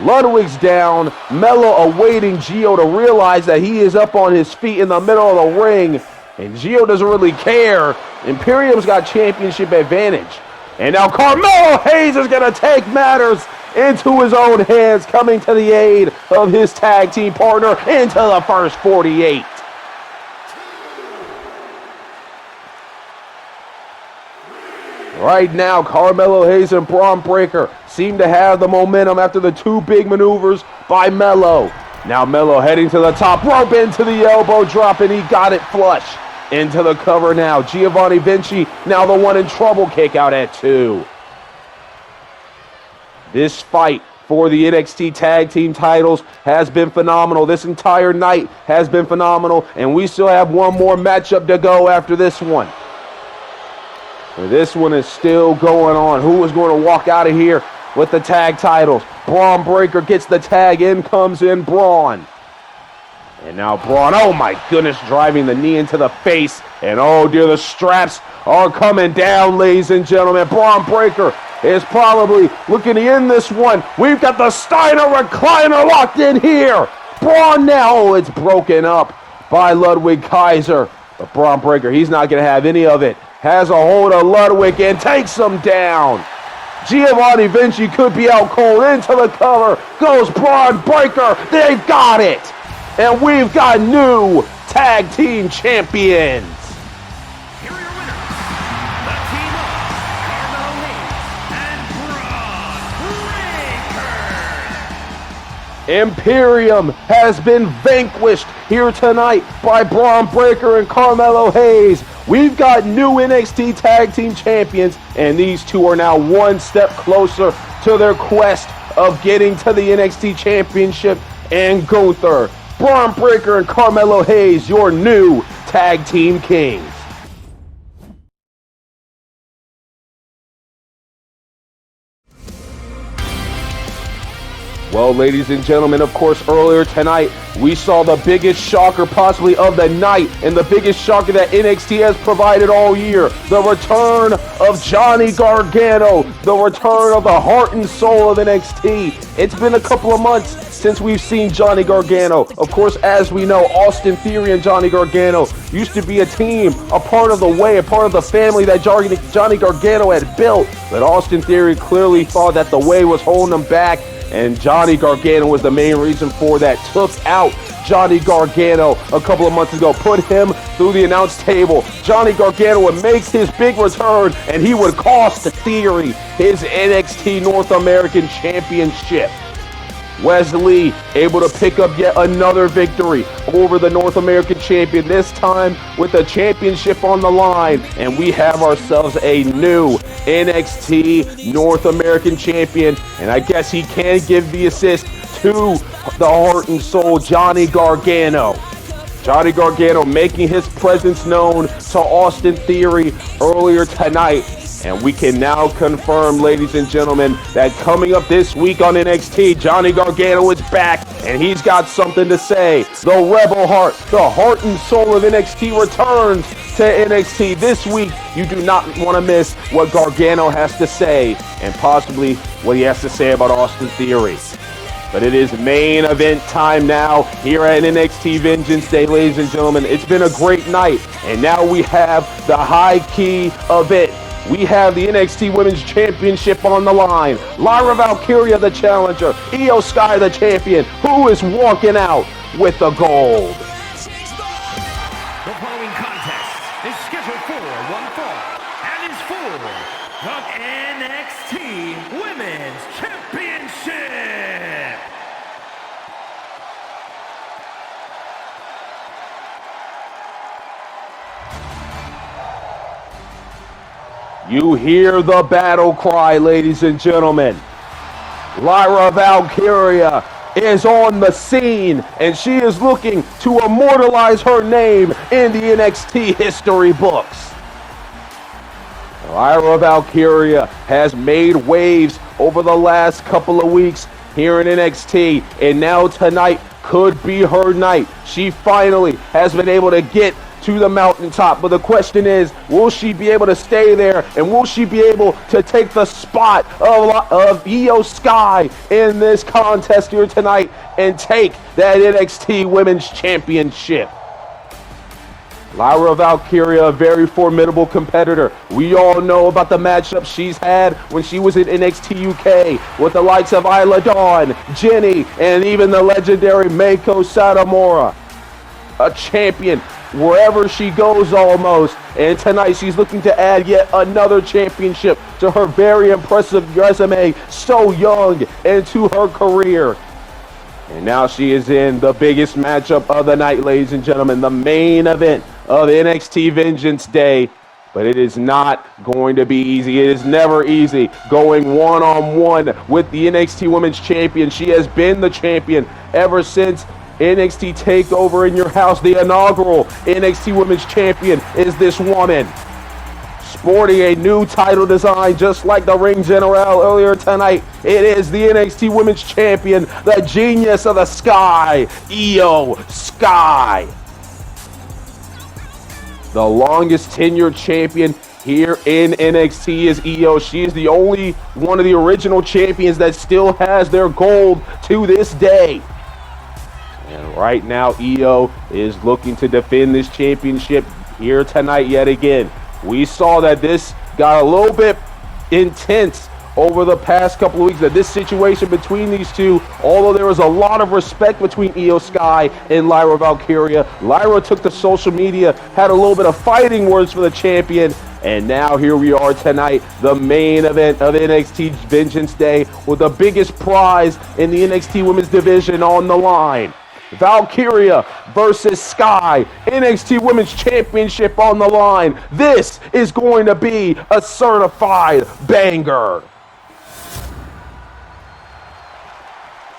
Ludwig's down. Melo awaiting Gio to realize that he is up on his feet in the middle of the ring. And Gio doesn't really care. Imperium's got championship advantage. And now Carmelo Hayes is gonna take matters into his own hands, coming to the aid of his tag team partner into the first 48. Right now, Carmelo Hayes and Braun Breaker seem to have the momentum after the 2 big maneuvers by Melo. Now Melo heading to the top rope into the elbow drop, and he got it flush into the cover now. Giovanni Vinci now the one in trouble, kick out at 2. This fight for the NXT tag team titles has been phenomenal. This entire night has been phenomenal, and we still have one more matchup to go after this one. And this one is still going on. Who is going to walk out of here with the tag titles? Braun Breaker gets the tag. In comes in Braun. And now Braun, oh my goodness, driving the knee into the face. And oh dear, the straps are coming down, ladies and gentlemen. Braun Breaker is probably looking to end this one. We've got the Steiner recliner locked in here. Braun now, oh, it's broken up by Ludwig Kaiser. But Bron Breakker, he's not going to have any of it. Has a hold of Ludwig and takes him down. Giovanni Vinci could be out cold. Into the cover goes Bron Breakker. They've got it. And we've got new tag team champions. Here are your winners, the team of Carmelo and Bron Breakker. Imperium has been vanquished here tonight by Bron Breakker and Carmelo Hayes. We've got new NXT Tag Team Champions, and these two are now one step closer to their quest of getting to the NXT Championship. And Gunther, Bron Breakker and Carmelo Hayes, your new Tag Team Kings. Well, ladies and gentlemen, of course, earlier tonight, we saw the biggest shocker possibly of the night and the biggest shocker that NXT has provided all year. The return of Johnny Gargano, the return of the heart and soul of NXT. It's been a couple of months since we've seen Johnny Gargano. Of course, as we know, Austin Theory and Johnny Gargano used to be a team, a part of the way, a part of the family that Johnny Gargano had built. But Austin Theory clearly thought that the way was holding him back, and Johnny Gargano was the main reason for that. Took out Johnny Gargano a couple of months ago, put him through the announce table. Johnny Gargano would make his big return, and he would cost Theory his NXT North American Championship. Wesley able to pick up yet another victory over the North American champion, this time with the championship on the line, and we have ourselves a new NXT North American champion, and I guess he can give the assist to the heart and soul Johnny Gargano. Johnny Gargano making his presence known to Austin Theory earlier tonight. And we can now confirm, ladies and gentlemen, that coming up this week on NXT, Johnny Gargano is back, and he's got something to say. The Rebel Heart, the heart and soul of NXT returns to NXT this week. You do not want to miss what Gargano has to say, and possibly what he has to say about Austin Theory. But it is main event time now here at NXT Vengeance Day, ladies and gentlemen. It's been a great night, and now we have the high key event. We have the NXT Women's Championship on the line. Lyra Valkyria, the challenger. Io Sky, the champion. Who is walking out with the gold? The following contest is scheduled for one fall and is for the NXT Women's Championship. You hear the battle cry, ladies and gentlemen. Lyra Valkyria is on the scene, and she is looking to immortalize her name in the NXT history books. Lyra Valkyria has made waves over the last couple of weeks here in NXT, and now tonight could be her night. She finally has been able to get to the mountaintop, but the question is, will she be able to stay there, and will she be able to take the spot of Io Sky in this contest here tonight and take that NXT Women's Championship? Lyra Valkyria, a very formidable competitor. We all know about the matchup she's had when she was in NXT UK with the likes of Isla Dawn, Jenny, and even the legendary Meiko Satomura. A champion wherever she goes almost, and tonight she's looking to add yet another championship to her very impressive resume, so young into her career. And now she is in the biggest matchup of the night, ladies and gentlemen, the main event of NXT Vengeance Day. But it is not going to be easy. It is never easy going one-on-one with the NXT Women's Champion. She has been the champion ever since NXT TakeOver in Your House. The inaugural NXT Women's Champion is this woman, sporting a new title design just like the Ring General earlier tonight. It is the NXT Women's Champion, the Genius of the Sky, Io Sky. The longest tenured champion here in NXT is Io. She is the only one of the original champions that still has their gold to this day. And right now, Io is looking to defend this championship here tonight yet again. We saw that this got a little bit intense over the past couple of weeks, that this situation between these two, although there was a lot of respect between Io Sky and Lyra Valkyria, Lyra took to social media, had a little bit of fighting words for the champion, and now here we are tonight, the main event of NXT Vengeance Day, with the biggest prize in the NXT Women's Division on the line. Valkyria versus Sky, NXT Women's Championship on the line. This is going to be a certified banger.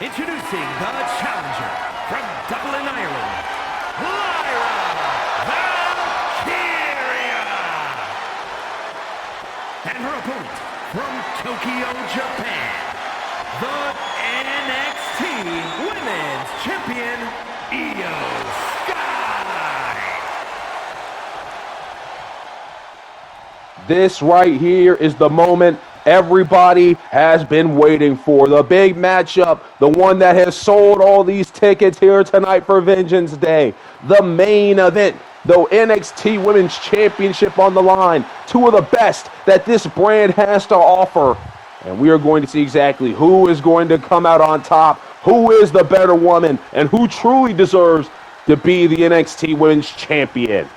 Introducing the challenger from Dublin, Ireland, Lyra Valkyria. And her opponent from Tokyo, Japan, the NXT Women's Champion, Io Sky. This right here is the moment everybody has been waiting for. The big matchup, the one that has sold all these tickets here tonight for Vengeance Day. The main event, the NXT Women's Championship on the line. Two of the best that this brand has to offer. And we are going to see exactly who is going to come out on top, who is the better woman, and who truly deserves to be the NXT Women's Champion.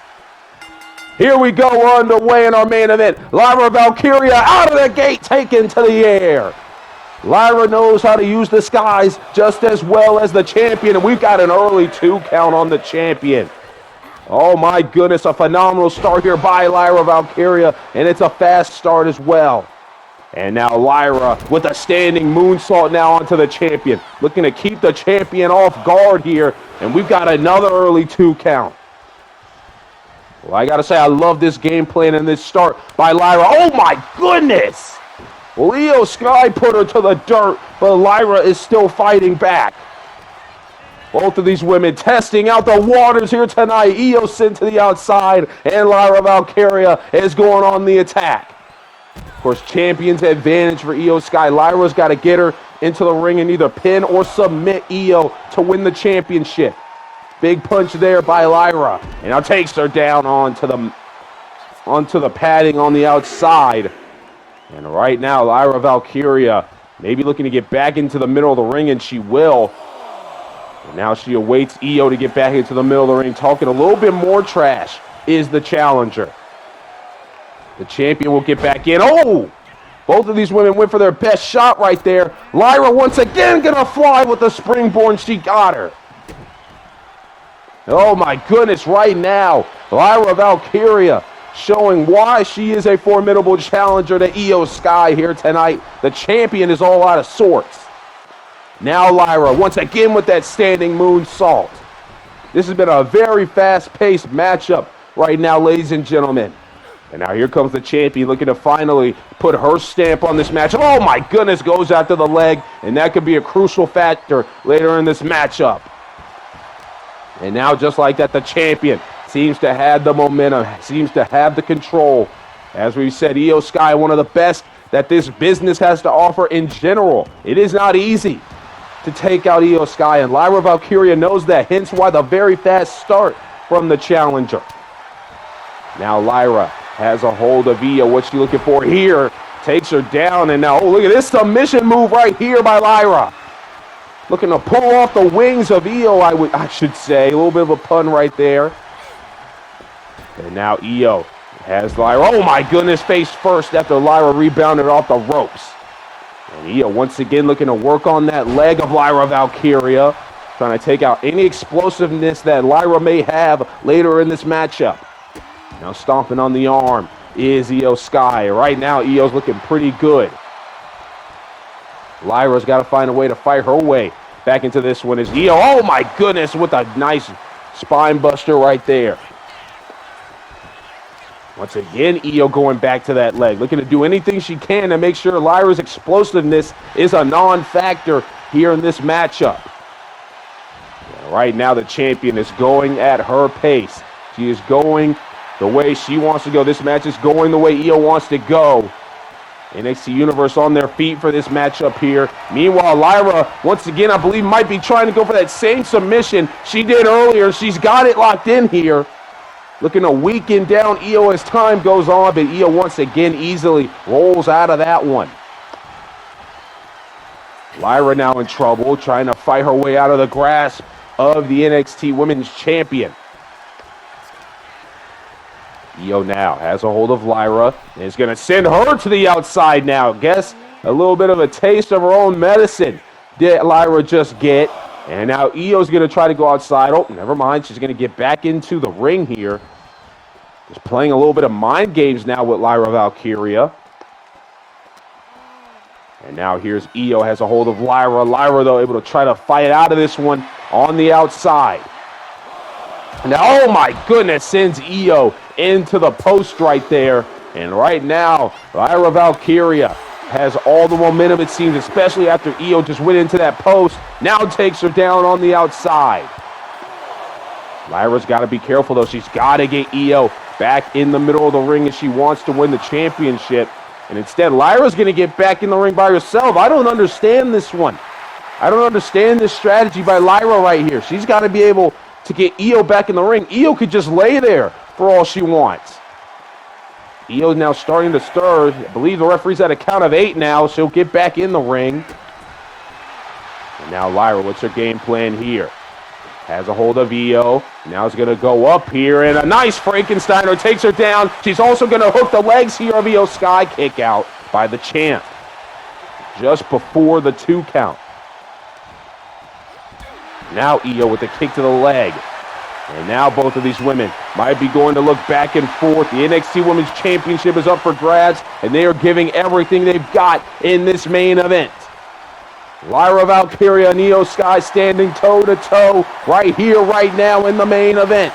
Here we go, underway in our main event. Lyra Valkyria out of the gate, taken to the air. Lyra knows how to use the skies just as well as the champion, and we've got an early 2 count on the champion. Oh my goodness, a phenomenal start here by Lyra Valkyria, and it's a fast start as well. And now Lyra with a standing moonsault now onto the champion, looking to keep the champion off guard here, and we've got another early 2 count. Well, I gotta say, I love this game plan and this start by Lyra. Oh my goodness! Well, Io Sky put her to the dirt, but Lyra is still fighting back. Both of these women testing out the waters here tonight. Io sent to the outside, and Lyra Valkyria is going on the attack. Of course, champion's advantage for Io Sky. Lyra's got to get her into the ring and either pin or submit Io to win the championship. Big punch there by Lyra, and now takes her down onto the padding on the outside. And right now, Lyra Valkyria maybe looking to get back into the middle of the ring, and she will. And now she awaits Io to get back into the middle of the ring. Talking a little bit more trash is the challenger. The champion will get back in. Oh! Both of these women went for their best shot right there. Lyra once again gonna fly with the springboard. She got her. Oh my goodness, right now, Lyra Valkyria showing why she is a formidable challenger to Io Sky here tonight. The champion is all out of sorts. Now Lyra, once again with that standing moonsault. This has been a very fast-paced matchup right now, ladies and gentlemen. And now here comes the champion looking to finally put her stamp on this matchup. Oh my goodness, goes after the leg, and that could be a crucial factor later in this matchup. And now just like that, the champion seems to have the momentum, seems to have the control. As we said, Io Sky, one of the best that this business has to offer in general. It is not easy to take out Io Sky, and Lyra Valkyria knows that, hence why the very fast start from the challenger. Now Lyra has a hold of Io. What's she looking for here? Takes her down, and now, oh, look at this submission move right here by Lyra. Looking to pull off the wings of Io, I should say. A little bit of a pun right there. And now Io has Lyra. Oh my goodness, face first after Lyra rebounded off the ropes. And Io once again looking to work on that leg of Lyra Valkyria. Trying to take out any explosiveness that Lyra may have later in this matchup. Now stomping on the arm is Io Sky. Right now, Io's looking pretty good. Lyra's got to find a way to fight her way back into this one. Is Io. Oh my goodness, with a nice spine buster right there. Once again, Io going back to that leg, looking to do anything she can to make sure Lyra's explosiveness is a non-factor here in this matchup. And right now, the champion is going at her pace. She is going the way she wants to go. This match is going the way Io wants to go. NXT Universe on their feet for this matchup here. Meanwhile, Lyra, once again, I believe might be trying to go for that same submission she did earlier. She's got it locked in here. looking to weaken down Io as time goes on, but Io once again easily rolls out of that one. Lyra now in trouble, trying to fight her way out of the grasp of the NXT Women's Champion. Io now has a hold of Lyra and is going to send her to the outside now. Guess a little bit of a taste of her own medicine did Lyra just get. And now Io's going to try to go outside. Oh, never mind. She's going to get back into the ring here. Just playing a little bit of mind games now with Lyra Valkyria. And now here's Io has a hold of Lyra. Lyra, though, able to try to fight out of this one on the outside. Now, oh my goodness, sends Io into the post right there. And right now, Lyra Valkyria has all the momentum, it seems, especially after Io just went into that post. Now takes her down on the outside. Lyra's got to be careful, though. She's got to get Io back in the middle of the ring if she wants to win the championship. And instead, Lyra's going to get back in the ring by herself. I don't understand this one. I don't understand this strategy by Lyra right here. She's got to be able to get Io back in the ring. Io could just lay there for all she wants. Io's now starting to stir. I believe the referee's at a count of 8 now. She'll get back in the ring. And now Lyra, what's her game plan here? Has a hold of Io. Now it's going to go up here. And a nice Frankensteiner takes her down. She's also going to hook the legs here of Io Sky. Kick out by the champ. Just before the 2 count. Now Io with the kick to the leg. And now both of these women might be going to look back and forth. The NXT Women's Championship is up for grabs, and they are giving everything they've got in this main event. Lyra Valkyria and Io Sky standing toe-to-toe right here, right now in the main event.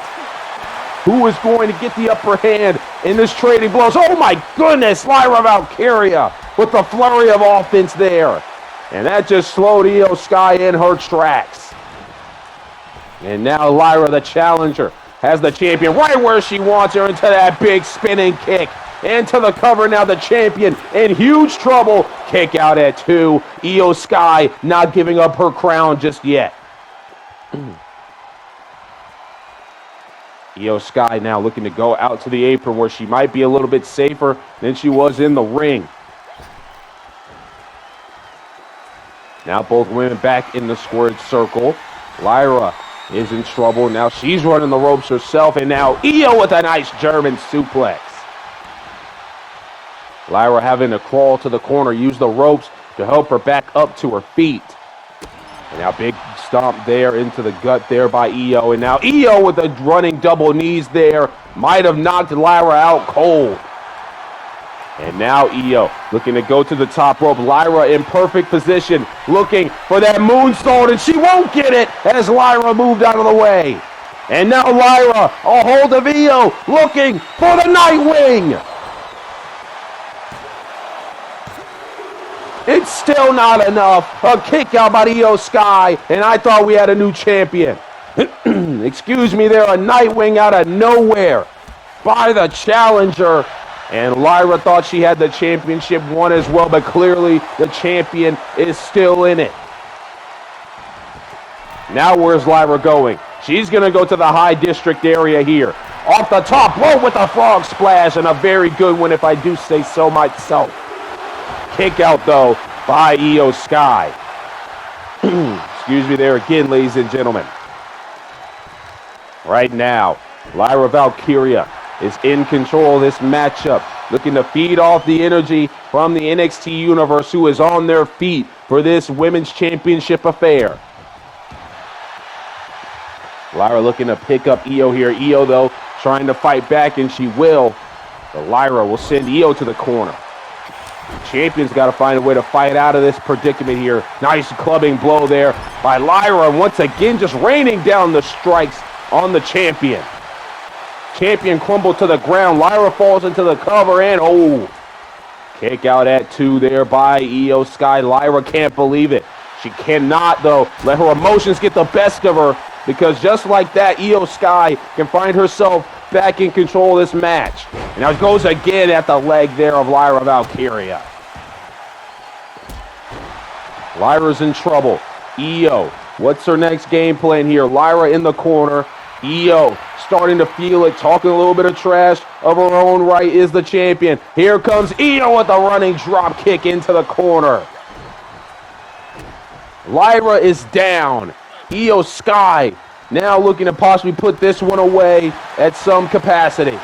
Who is going to get the upper hand in this trading blows? Oh my goodness, Lyra Valkyria with the flurry of offense there. And that just slowed Io Sky in her tracks. And now Lyra, the challenger, has the champion right where she wants her into that big spinning kick. Into the cover now, the champion in huge trouble. Kick out at 2. Io Sky not giving up her crown just yet. Io Sky now looking to go out to the apron where she might be a little bit safer than she was in the ring. Now both women back in the squared circle. Lyra is in trouble. Now she's running the ropes herself, and now Io with a nice German suplex. Lyra having to crawl to the corner, use the ropes to help her back up to her feet. And now big stomp there into the gut there by Io. And now Io with the running double knees there. Might have knocked Lyra out cold. And now Io looking to go to the top rope. Lyra in perfect position, looking for that moonsault, and she won't get it as Lyra moved out of the way. And now Lyra, a hold of Io, looking for the Nightwing. It's still not enough. A kick out by Io Sky, and I thought we had a new champion. Excuse me there, a Nightwing out of nowhere by the challenger. And Lyra thought she had the championship won as well, but clearly the champion is still in it. Now where's Lyra going? She's going to go to the high district area here. Off the top rope with a frog splash, and a very good one if I do say so myself. Kick out though by Io Sky. Excuse me there again, ladies and gentlemen. Right now, Lyra Valkyria is in control of this matchup, looking to feed off the energy from the NXT Universe, who is on their feet for this Women's Championship affair. Lyra looking to pick up Io here. Io, though, trying to fight back, and she will. But Lyra will send Io to the corner. The champion's got to find a way to fight out of this predicament here. Nice clubbing blow there by Lyra, and once again just raining down the strikes on the champion. Champion crumbled to the ground. Lyra falls into the cover, and kick out at 2 there by Io Sky. Lyra can't believe it. She cannot, though, let her emotions get the best of her, because just like that, Io Sky can find herself back in control of this match. And now it goes again at the leg there of Lyra Valkyria. Lyra's in trouble. Io, what's her next game plan here? Lyra in the corner. Io starting to feel it, talking a little bit of trash of her own right, is the champion. Here comes Io with a running drop kick into the corner. Lyra is down. Io Sky now looking to possibly put this one away at some capacity.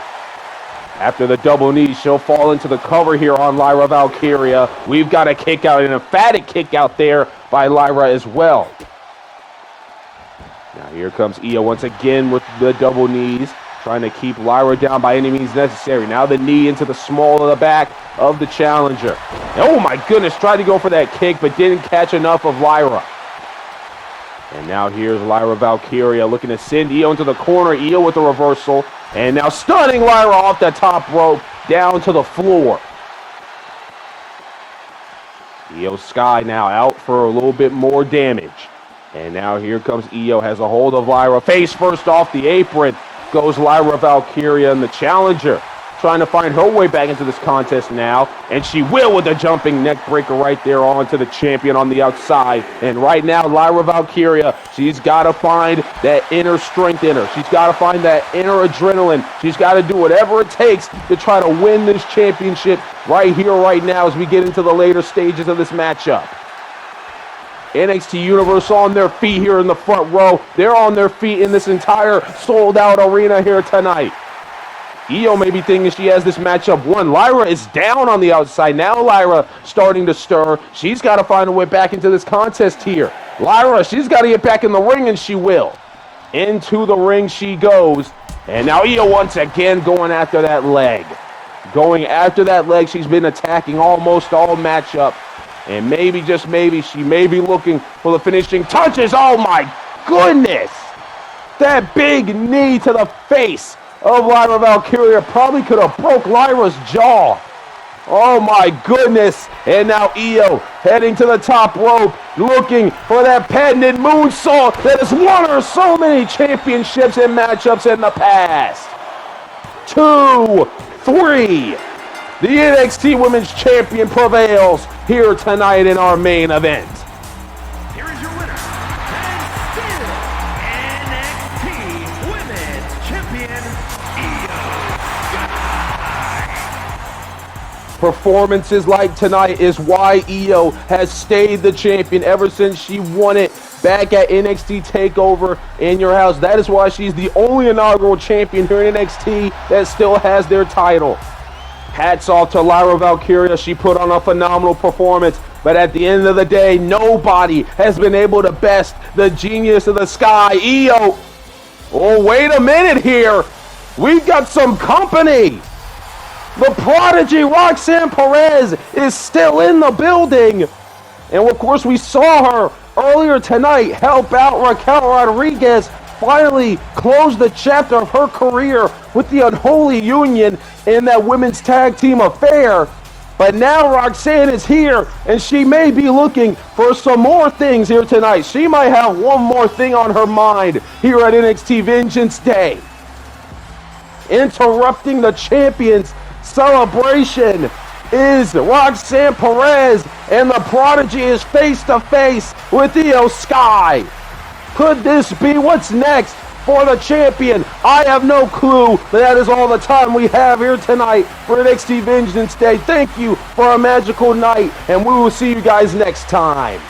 After the double knee, she'll fall into the cover here on Lyra Valkyria. We've got a kick out, an emphatic kick out there by Lyra as well. Now here comes Io once again with the double knees, trying to keep Lyra down by any means necessary. Now the knee into the small of the back of the challenger. Oh my goodness, tried to go for that kick, but didn't catch enough of Lyra. And now here's Lyra Valkyria looking to send Io into the corner. Io with the reversal. And now stunning Lyra off the top rope down to the floor. Io Sky now out for a little bit more damage. And now here comes Io, has a hold of Lyra. Face first off the apron goes Lyra Valkyria, and the challenger trying to find her way back into this contest now. And she will with a jumping neck breaker right there onto the champion on the outside. And right now, Lyra Valkyria, she's got to find that inner strength in her. She's got to find that inner adrenaline. She's got to do whatever it takes to try to win this championship right here, right now, as we get into the later stages of this matchup. NXT Universe on their feet here in the front row. They're on their feet in this entire sold-out arena here tonight. Io may be thinking she has this matchup won. Lyra is down on the outside. Now Lyra starting to stir. She's got to find a way back into this contest here. Lyra, she's got to get back in the ring, and she will. Into the ring she goes. And now Io once again going after that leg. Going after that leg. She's been attacking almost all matchup. And maybe, just maybe, she may be looking for the finishing touches. Oh my goodness! That big knee to the face of Lyra Valkyria probably could have broke Lyra's jaw. Oh my goodness. And now Io heading to the top rope, looking for that patented moonsault that has won her so many championships and matchups in the past. 2, 3. The NXT Women's Champion prevails here tonight in our main event. Here is your winner, and still NXT Women's Champion, Io Sky. Performances like tonight is why Io has stayed the champion ever since she won it back at NXT TakeOver in your house. That is why she's the only inaugural champion here in NXT that still has their title. Hats off to Lyra Valkyria. She put on a phenomenal performance. But at the end of the day, nobody has been able to best the genius of the Sky, Io. Oh, wait a minute here. We've got some company. The prodigy Roxanne Perez is still in the building. And of course, we saw her earlier tonight help out Raquel Rodriguez finally close the chapter of her career with the Unholy Union in that women's tag team affair. But now Roxanne is here, and she may be looking for some more things here tonight. She might have one more thing on her mind here at NXT Vengeance Day. Interrupting the champion's celebration is Roxanne Perez, and the prodigy is face to face with Io Sky. Could this be what's next for the champion? I have no clue, but that is all the time we have here tonight for NXT Vengeance Day. Thank you for a magical night, and we will see you guys next time.